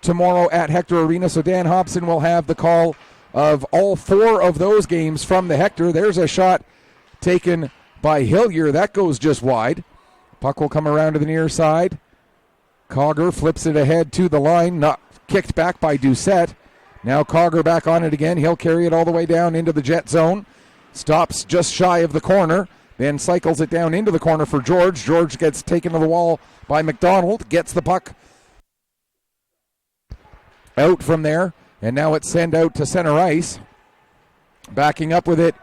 tomorrow at Hector Arena. So Dan Hobson will have the call of all 4 of those games from the Hector. There's a shot taken by Hillier. That goes just wide. Puck will come around to the near side. Cogger flips it ahead to the line, not kicked back by Doucette. Now Cogger back on it again. He'll carry it all the way down into the Jet zone. Stops just shy of the corner, then cycles it down into the corner for George. George gets taken to the wall by McDonald, gets the puck out from there, and now it's sent out to center ice. Backing up with it,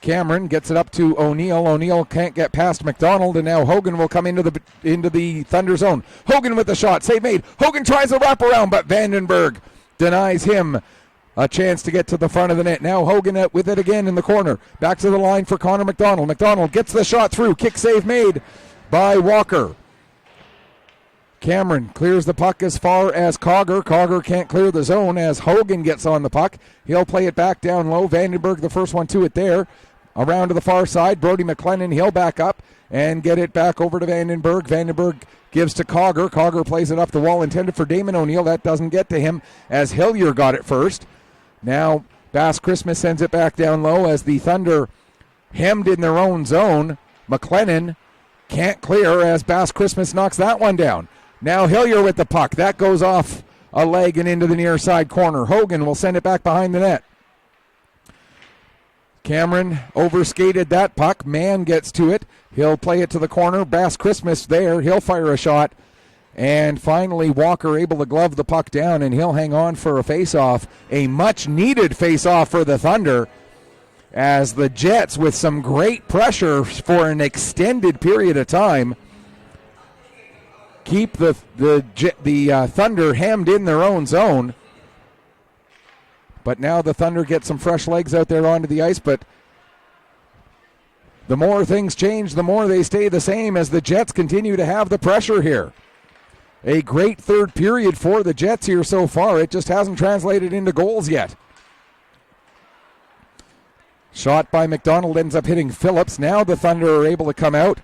Cameron gets it up to O'Neill. O'Neill can't get past McDonald, and now Hogan will come into the Thunder zone. Hogan with the shot, save made. Hogan tries a wraparound, but Vandenberg denies him a chance to get to the front of the net. Now Hogan with it again in the corner. Back to the line for Connor McDonald. McDonald gets the shot through. Kick save made by Walker. Cameron clears the puck as far as Cogger. Cogger can't clear the zone as Hogan gets on the puck. He'll play it back down low. Vandenberg the first one to it there. Around to the far side. Brody McLennan, he'll back up and get it back over to Vandenberg. Vandenberg gives to Cogger. Cogger plays it up the wall, intended for Damon O'Neill. That doesn't get to him as Hillier got it first. Now Bass Christmas sends it back down low as the Thunder hemmed in their own zone. McLennan can't clear as Bass Christmas knocks that one down. Now Hillier with the puck. That goes off a leg and into the near side corner. Hogan will send it back behind the net. Cameron overskated that puck. Mann gets to it. He'll play it to the corner. Bass Christmas there. He'll fire a shot. And finally, Walker able to glove the puck down, and he'll hang on for a face-off. A much-needed face-off for the Thunder, as the Jets, with some great pressure for an extended period of time, keep the Thunder hemmed in their own zone. But now the Thunder get some fresh legs out there onto the ice, but the more things change, the more they stay the same as the Jets continue to have the pressure here. A great third period for the Jets here so far. It just hasn't translated into goals yet. Shot by McDonald ends up hitting Phillips. Now the Thunder are able to come out.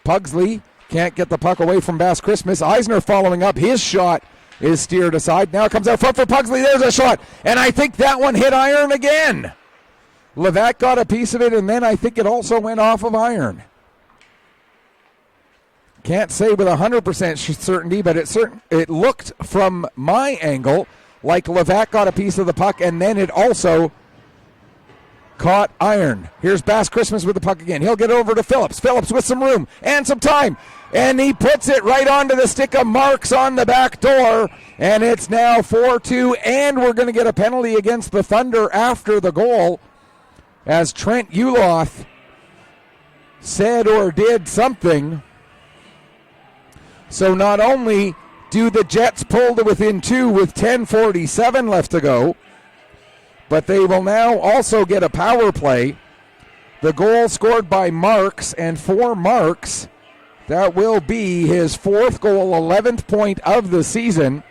Pugsley can't get the puck away from Bass Christmas. Eisner following up. His shot is steered aside. Now comes out front for Pugsley. There's a shot. And I think that one hit iron again. Levac got a piece of it, and then I think it also went off of iron. Can't say with 100% certainty, but it looked from my angle like Levac got a piece of the puck, and then it also caught iron. Here's Bass Christmas with the puck again. He'll get over to Phillips. Phillips with some room and some time. And he puts it right onto the stick of Marks on the back door. And it's now 4-2. And we're going to get a penalty against the Thunder after the goal, as Trent Uloth said or did something. So not only do the Jets pull to within 2 with 10:47 left to go, but they will now also get a power play. The goal scored by Marks, and for Marks, that will be his 4th goal, 11th point of the season.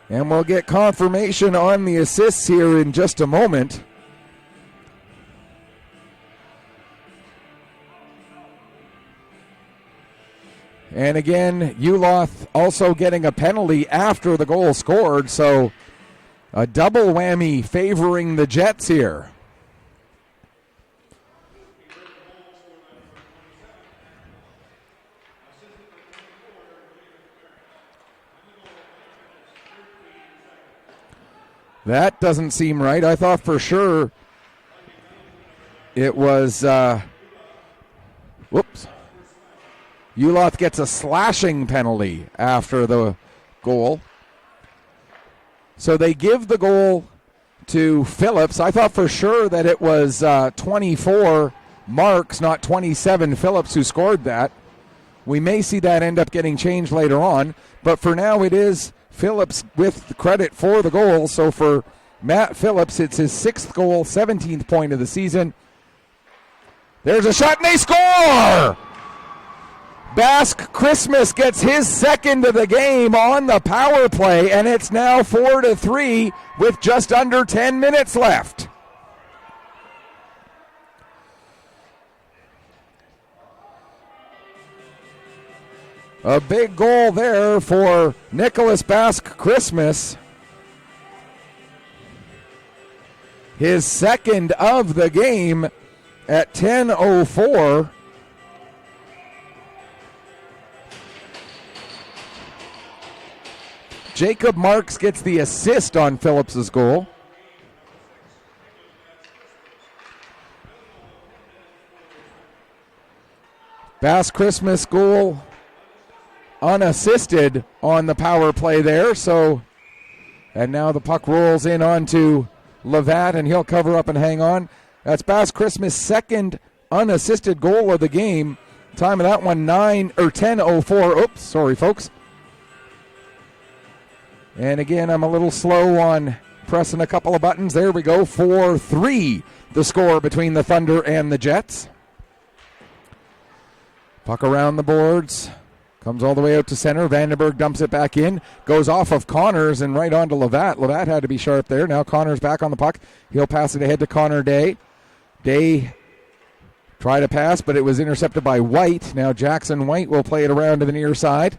And we'll get confirmation on the assists here in just a moment. And again, Uloth also getting a penalty after the goal scored, so a double whammy favoring the Jets here. That doesn't seem right. I thought for sure it was, whoops. Uloth gets a slashing penalty after the goal. So they give the goal to Phillips. I thought for sure that it was 24 Marks, not 27 Phillips, who scored that. We may see that end up getting changed later on, but for now it is Phillips with credit for the goal. So for Matt Phillips, it's his 6th goal, 17th point of the season. There's a shot and they score! Basque Christmas gets his 2nd of the game on the power play, and it's now 4-3 with just under 10 minutes left. A big goal there for Nicholas Basque Christmas. His 2nd of the game at 10:04. Jacob Marks gets the assist on Phillips' goal. Basque Christmas goal unassisted on the power play there. So, and now the puck rolls in onto Levat, and he'll cover up and hang on. That's Basque Christmas' 2nd unassisted goal of the game. Time of that one 10:04. Oops, sorry folks. And again, I'm a little slow on pressing a couple of buttons. There we go, 4-3 the score between the Thunder and the Jets. Puck around the boards. Comes all the way out to center. Vandenberg dumps it back in. Goes off of Connors and right onto Levat. Levat had to be sharp there. Now Connors back on the puck. He'll pass it ahead to Connor Day. Day tried to pass, but it was intercepted by White. Now Jackson White will play it around to the near side.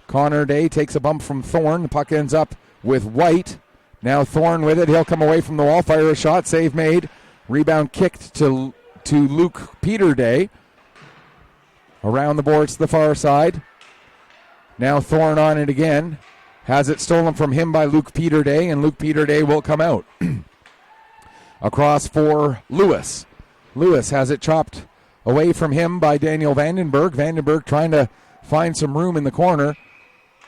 Connor Day takes a bump from Thorne. The puck ends up with White. Now Thorne with it. He'll come away from the wall. Fire a shot. Save made. Rebound kicked to Luke Peter Day. Around the boards to the far side. Now Thorne on it again. Has it stolen from him by Luke Peter Day, and Luke Peter Day will come out. Across for Lewis. Lewis has it chopped away from him by Daniel Vandenberg. Vandenberg trying to find some room in the corner.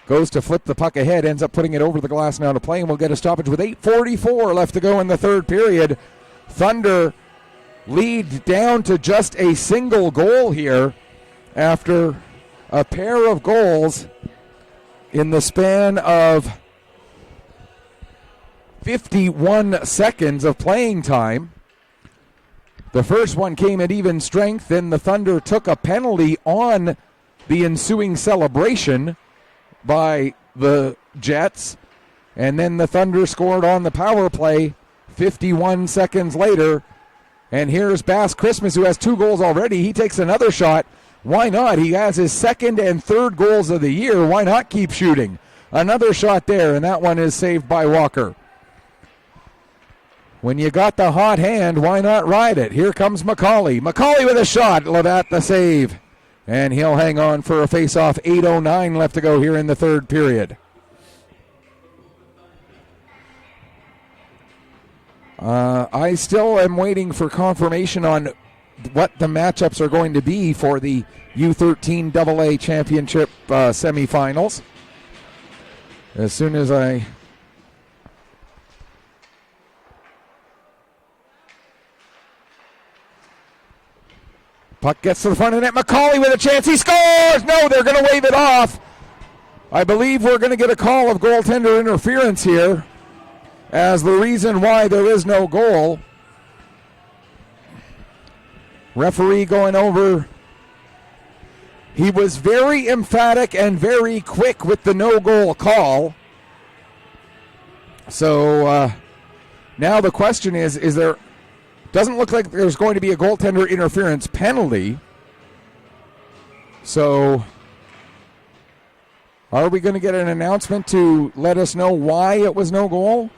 Goes to flip the puck ahead, ends up putting it over the glass now to play, and we'll get a stoppage with 8:44 left to go in the 3rd period. Thunder lead down to just a single goal here after a pair of goals in the span of 51 seconds of playing time. The first one came at even strength, then the Thunder took a penalty on the ensuing celebration by the Jets, and then the Thunder scored on the power play 51 seconds later. And here's Basque Christmas, who has 2 goals already. He takes another shot. Why not? He has his 2nd and 3rd goals of the year. Why not keep shooting? Another shot there, and that one is saved by Walker. When you got the hot hand, why not ride it? Here comes McCauley. McCauley with a shot. Levat the save. And he'll hang on for a face-off. 8:09 left to go here in the 3rd period. I still am waiting for confirmation on what the matchups are going to be for the U13 AA Championship semifinals. As soon as I... Puck gets to the front of the net. McCauley with a chance. He scores! No, they're going to wave it off. I believe we're going to get a call of goaltender interference here as the reason why there is no goal. Referee going over. He was very emphatic and very quick with the no-goal call. So now the question is there... Doesn't look like there's going to be a goaltender interference penalty. So are we going to get an announcement to let us know why it was no goal?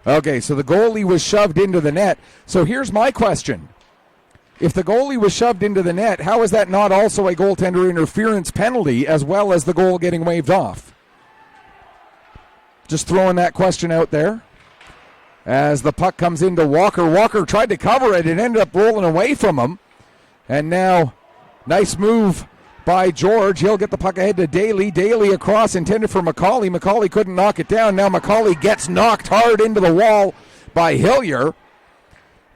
Okay, so the goalie was shoved into the net. So here's my question. If the goalie was shoved into the net, how is that not also a goaltender interference penalty as well as the goal getting waved off? Just throwing that question out there. As the puck comes into Walker. Walker tried to cover it and ended up rolling away from him. And now, nice move by George. He'll get the puck ahead to Daly. Daly across, intended for McCauley. McCauley couldn't knock it down. Now McCauley gets knocked hard into the wall by Hillier.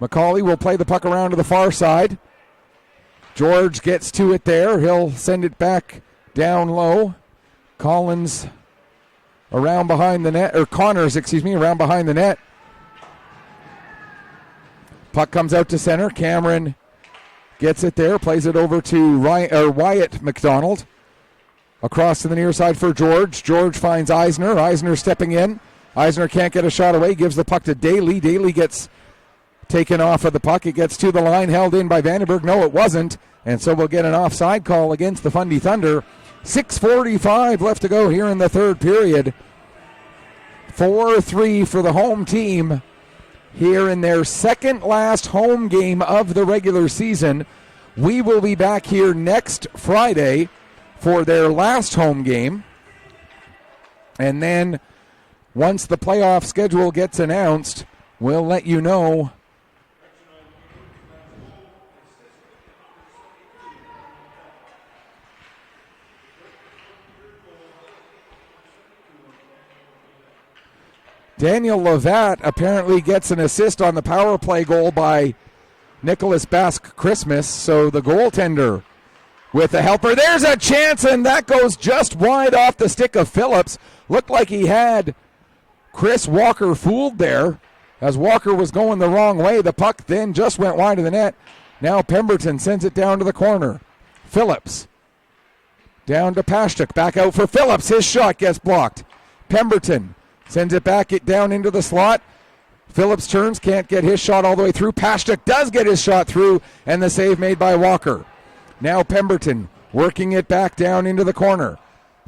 McCauley will play the puck around to the far side. George gets to it there. He'll send it back down low. Collins around behind the net, or Connors, around behind the net. Puck comes out to center. Cameron gets it there, plays it over to Wyatt McDonald. Across to the near side for George. George finds Eisner. Eisner stepping in. Eisner can't get a shot away, gives the puck to Daly. Daly gets taken off of the puck. It gets to the line, held in by Vandenberg. No, it wasn't. And so we'll get an offside call against the Fundy Thunder. 6:45 left to go here in the third period. 4-3 for the home team here in their second last home game of the regular season. We will be back here next Friday for their last home game. And then once the playoff schedule gets announced, we'll let you know Daniel Levat apparently gets an assist on the power play goal by Nicholas Basque Christmas. So the goaltender with the helper. There's a chance, and that goes just wide off the stick of Phillips. Looked like he had Chris Walker fooled there as Walker was going the wrong way. The puck then just went wide of the net. Now Pemberton sends it down to the corner. Phillips down to Pashtuk. Back out for Phillips. His shot gets blocked. Pemberton sends it back down into the slot. Phillips turns, can't get his shot all the way through. Pashtuk does get his shot through, and the save made by Walker. Now Pemberton working it back down into the corner.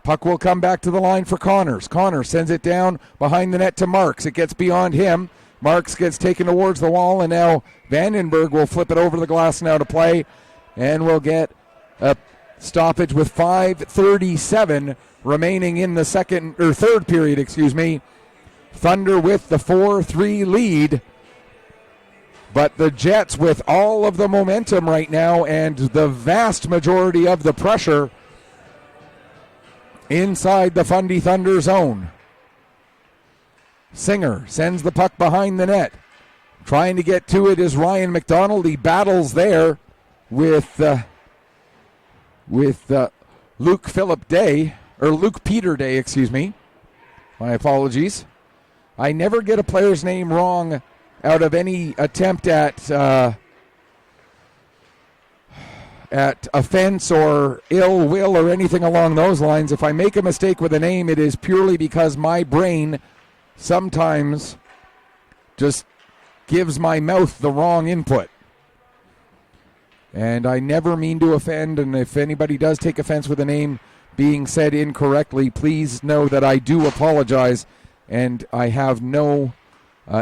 Puck will come back to the line for Connors. Connors sends it down behind the net to Marks. It gets beyond him. Marks gets taken towards the wall, and now Vandenberg will flip it over the glass now to play, and we'll get a stoppage with 5:37 remaining in the third period. Thunder with the 4-3 lead. But the Jets with all of the momentum right now and the vast majority of the pressure inside the Fundy Thunder zone. Singer sends the puck behind the net. Trying to get to it is Ryan McDonald. He battles there with Luke Peter Day, My apologies. I never get a player's name wrong out of any attempt at offense or ill will or anything along those lines. If I make a mistake with a name, it is purely because my brain sometimes just gives my mouth the wrong input. And I never mean to offend, and if anybody does take offense with a name being said incorrectly, please know that I do apologize, and I have no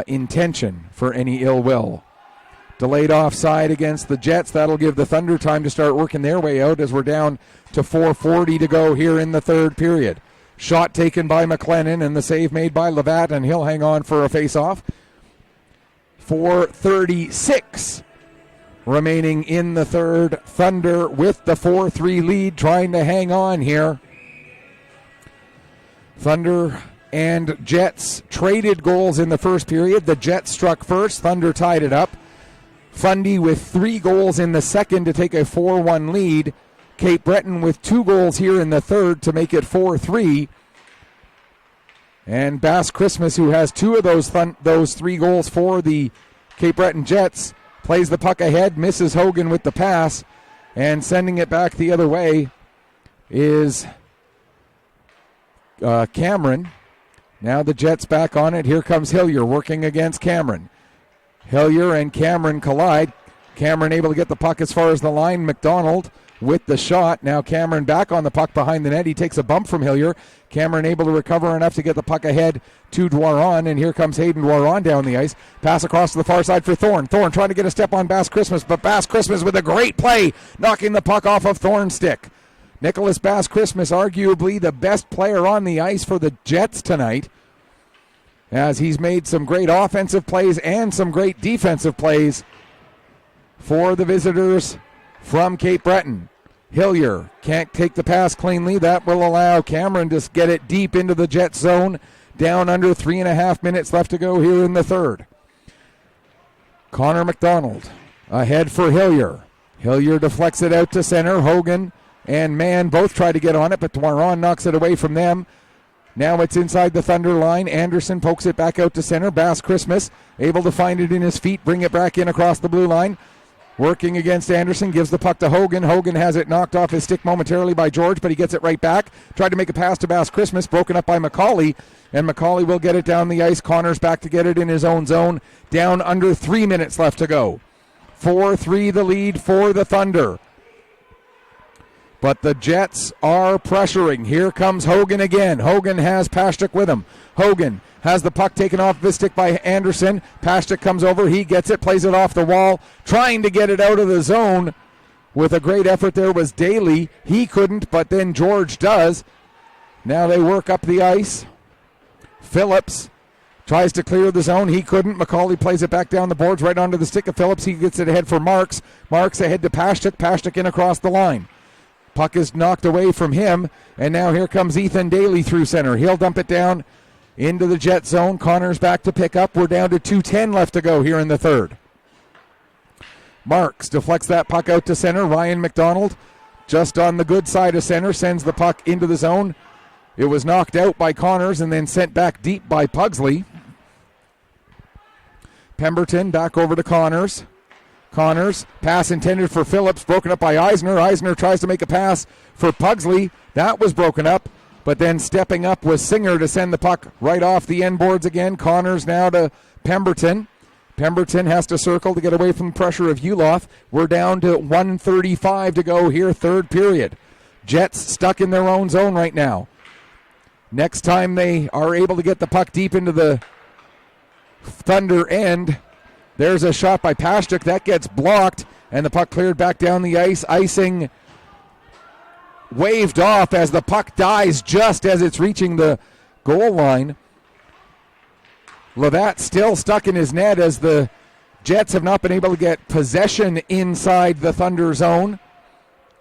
intention for any ill will. Delayed offside against the Jets. That'll give the Thunder time to start working their way out as we're down to 4:40 to go here in the third period. Shot taken by McLennan and the save made by Levat, and he'll hang on for a face-off. 4:36 remaining in the third. Thunder with the 4-3 lead, trying to hang on here. Thunder and Jets traded goals in the first period. The Jets struck first. Thunder tied it up. Fundy with 3 goals in the second to take a 4-1 lead. Cape Breton with 2 goals here in the third to make it 4-3. And Bass Christmas, who has 2 of those 3 goals for the Cape Breton Jets, plays the puck ahead, misses Hogan with the pass, and sending it back the other way is Cameron. Now the Jets back on it. Here comes Hillier working against Cameron. Hillier and Cameron collide. Cameron able to get the puck as far as the line. McDonald with the shot. Now Cameron back on the puck behind the net. He takes a bump from Hillier. Cameron able to recover enough to get the puck ahead to Dwaron, and here comes Hayden Dwaron down the ice. Pass across to the far side for Thorne. Thorne trying to get a step on Bass Christmas, but Bass Christmas with a great play, knocking the puck off of Thorne's stick. Nicholas Bass Christmas, arguably the best player on the ice for the Jets tonight, as he's made some great offensive plays and some great defensive plays for the visitors from Cape Breton. Hillier can't take the pass cleanly. That will allow Cameron to get it deep into the Jet zone. Down under 3.5 minutes left to go here in the third. Connor McDonald ahead for Hillier. Hillier deflects it out to center. Hogan and Mann both try to get on it, but Moiron knocks it away from them. Now it's inside the Thunder line. Anderson pokes it back out to center. Bass Christmas able to find it in his feet, bring it back in across the blue line. Working against Anderson, gives the puck to Hogan. Hogan has it knocked off his stick momentarily by George, but he gets it right back. Tried to make a pass to Bass Christmas, broken up by McCauley, and McCauley will get it down the ice. Connors back to get it in his own zone. Down under 3 minutes left to go. 4-3 the lead for the Thunder. But the Jets are pressuring. Here comes Hogan again. Hogan has Pashtuk with him. Hogan has the puck taken off his stick by Anderson. Pashtuk comes over. He gets it, plays it off the wall, trying to get it out of the zone. With a great effort there was Daly. He couldn't, but then George does. Now they work up the ice. Phillips tries to clear the zone. He couldn't. McCauley plays it back down the boards right onto the stick of Phillips. He gets it ahead for Marks. Marks ahead to Pashtuk. Pashtuk in across the line. Puck is knocked away from him, and now here comes Ethan Daly through center. He'll dump it down into the Jet zone. Connors back to pick up. We're down to 2:10 left to go here in the third. Marks deflects that puck out to center. Ryan McDonald just on the good side of center sends the puck into the zone. It was knocked out by Connors and then sent back deep by Pugsley. Pemberton back over to Connors. Connors, pass intended for Phillips, broken up by Eisner. Eisner tries to make a pass for Pugsley. That was broken up, but then stepping up was Singer to send the puck right off the end boards again. Connors now to Pemberton. Pemberton has to circle to get away from the pressure of Ulof. We're down to 1:35 to go here, third period. Jets stuck in their own zone right now. Next time they are able to get the puck deep into the Thunder end, there's a shot by Pashtuk that gets blocked, and the puck cleared back down the ice. Icing waved off as the puck dies just as it's reaching the goal line. Levatt still stuck in his net as the Jets have not been able to get possession inside the Thunder zone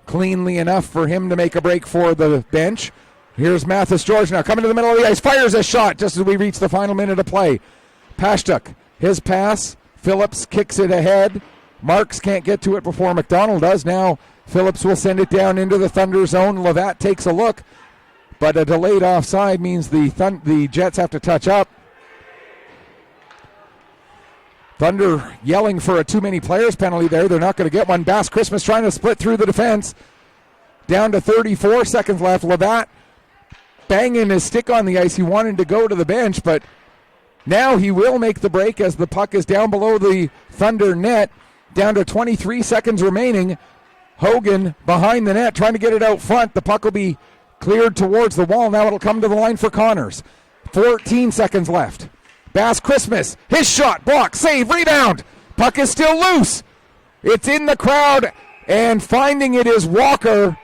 cleanly enough for him to make a break for the bench. Here's Mathis George now coming to the middle of the ice, fires a shot just as we reach the final minute of play. Pashtuk, his pass. Phillips kicks it ahead. Marks can't get to it before McDonald does. Now Phillips will send it down into the Thunder zone. Levatt takes a look, but a delayed offside means the Jets have to touch up. Thunder yelling for a too many players penalty there. They're not going to get one. Bass Christmas trying to split through the defense. Down to 34 seconds left. Levatt banging his stick on the ice. He wanted to go to the bench, but now he will make the break as the puck is down below the Thunder net. Down to 23 seconds remaining. Hogan behind the net trying to get it out front. The puck will be cleared towards the wall. Now it'll come to the line for Connors. 14 seconds left. Bass Christmas, his shot, block, save, rebound. Puck is still loose. It's in the crowd, and finding it is Walker.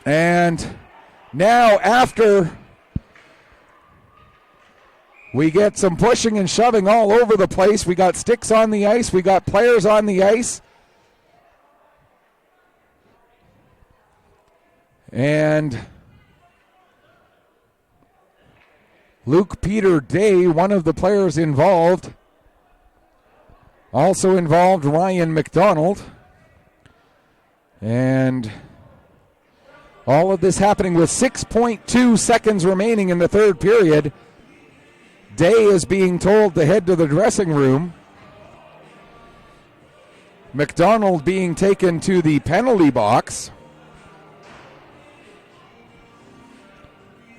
And now after we get some pushing and shoving all over the place. We got sticks on the ice. We got players on the ice. And Luke Peter Day, one of the players involved. Also involved Ryan McDonald. And all of this happening with 6.2 seconds remaining in the third period. Day is being told to head to the dressing room. McDonald being taken to the penalty box.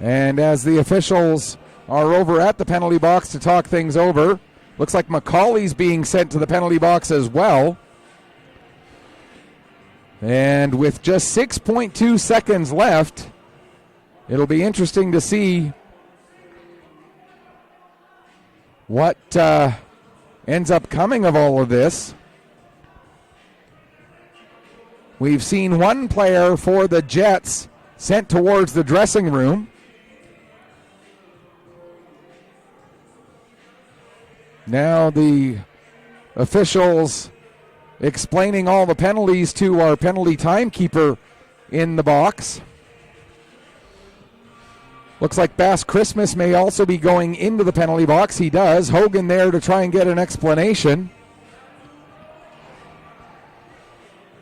And as the officials are over at the penalty box to talk things over, looks like McCauley's being sent to the penalty box as well. And with just 6.2 seconds left, it'll be interesting to see what ends up coming of all of this. We've seen one player for the Jets sent towards the dressing room. Now the officials explaining all the penalties to our penalty timekeeper in the box. Looks like Bass Christmas may also be going into the penalty box. He does. Hogan there to try and get an explanation.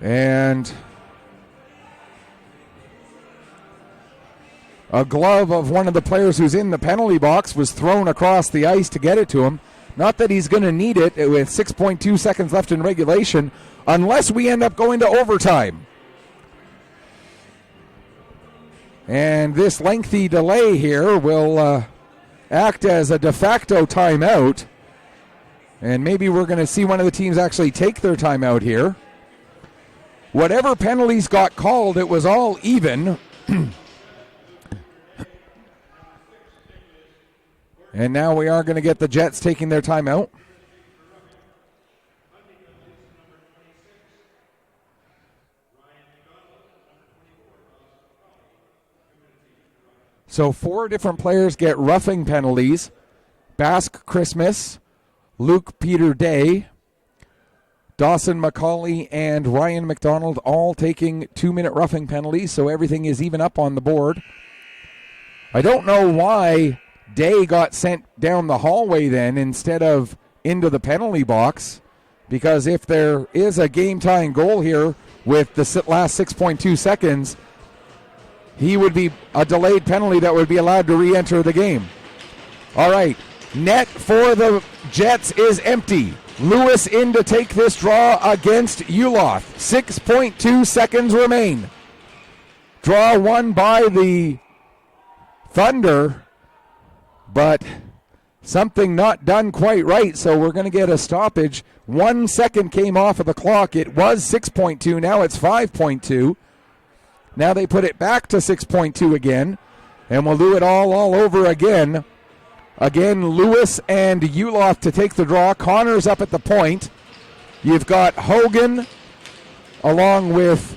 And a glove of one of the players who's in the penalty box was thrown across the ice to get it to him. Not that he's going to need it with 6.2 seconds left in regulation, unless we end up going to overtime. And this lengthy delay here will act as a de facto timeout. And maybe we're going to see one of the teams actually take their timeout here. Whatever penalties got called, it was all even. And now we are going to get the Jets taking their timeout. So 4 different players get roughing penalties. Basque Christmas, Luke Peter Day, Dawson McCauley, and Ryan McDonald all taking 2-minute roughing penalties, so everything is even up on the board. I don't know why Day got sent down the hallway then instead of into the penalty box, because if there is a game-tying goal here with the last 6.2 seconds, he would be a delayed penalty that would be allowed to re-enter the game. All right, net for the Jets is empty. Lewis in to take this draw against Uloth. 6.2 seconds remain. Draw won by the Thunder, but something not done quite right, so we're going to get a stoppage. 1 second came off of the clock. It was 6.2, now it's 5.2. Now they put it back to 6.2 again, and we'll do it all over again. Again, Lewis and Uloth to take the draw. Connor's up at the point. You've got Hogan along with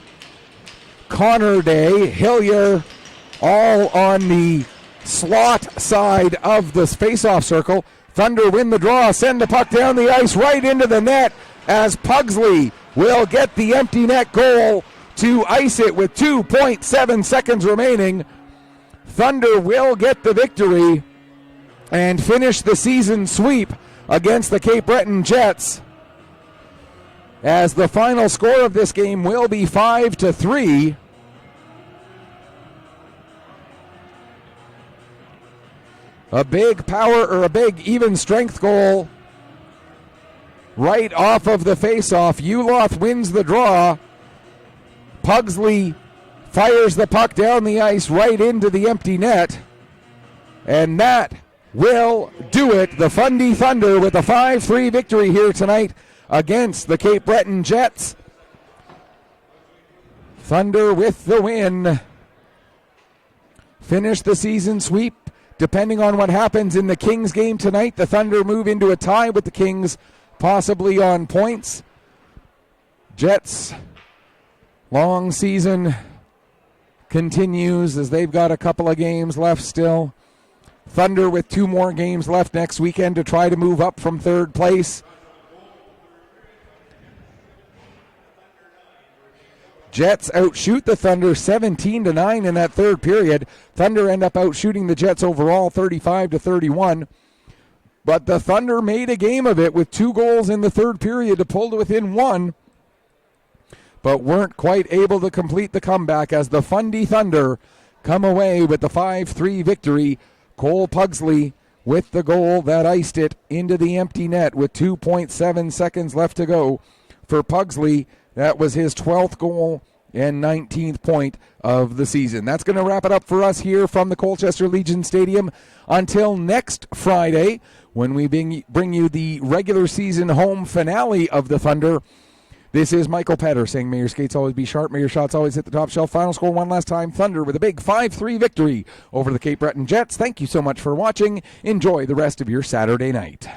Connor Day, Hillier, all on the slot side of this face-off circle. Thunder win the draw, send the puck down the ice right into the net as Pugsley will get the empty net goal to ice it with 2.7 seconds remaining. Thunder will get the victory and finish the season sweep against the Cape Breton Jets, as the final score of this game will be 5-3. A big power, or a big even strength goal right off of the face-off. Uloth wins the draw. Pugsley fires the puck down the ice right into the empty net. And that will do it. The Fundy Thunder with a 5-3 victory here tonight against the Cape Breton Jets. Thunder with the win. Finish the season sweep. Depending on what happens in the Kings game tonight, the Thunder move into a tie with the Kings, possibly on points. Jets' long season continues as they've got a couple of games left still. Thunder with 2 more games left next weekend to try to move up from 3rd place. Jets outshoot the Thunder 17-9 in that 3rd period. Thunder end up outshooting the Jets overall 35-31. But the Thunder made a game of it with 2 goals in the 3rd period to pull to within 1, but weren't quite able to complete the comeback as the Fundy Thunder come away with the 5-3 victory. Cole Pugsley with the goal that iced it into the empty net with 2.7 seconds left to go. For Pugsley, that was his 12th goal and 19th point of the season. That's going to wrap it up for us here from the Colchester Legion Stadium. Until next Friday, when we bring you the regular season home finale of the Thunder. This is Michael Petter saying, may your skates always be sharp, may your shots always hit the top shelf. Final score one last time, Thunder with a big 5-3 victory over the Cape Breton Jets. Thank you so much for watching. Enjoy the rest of your Saturday night.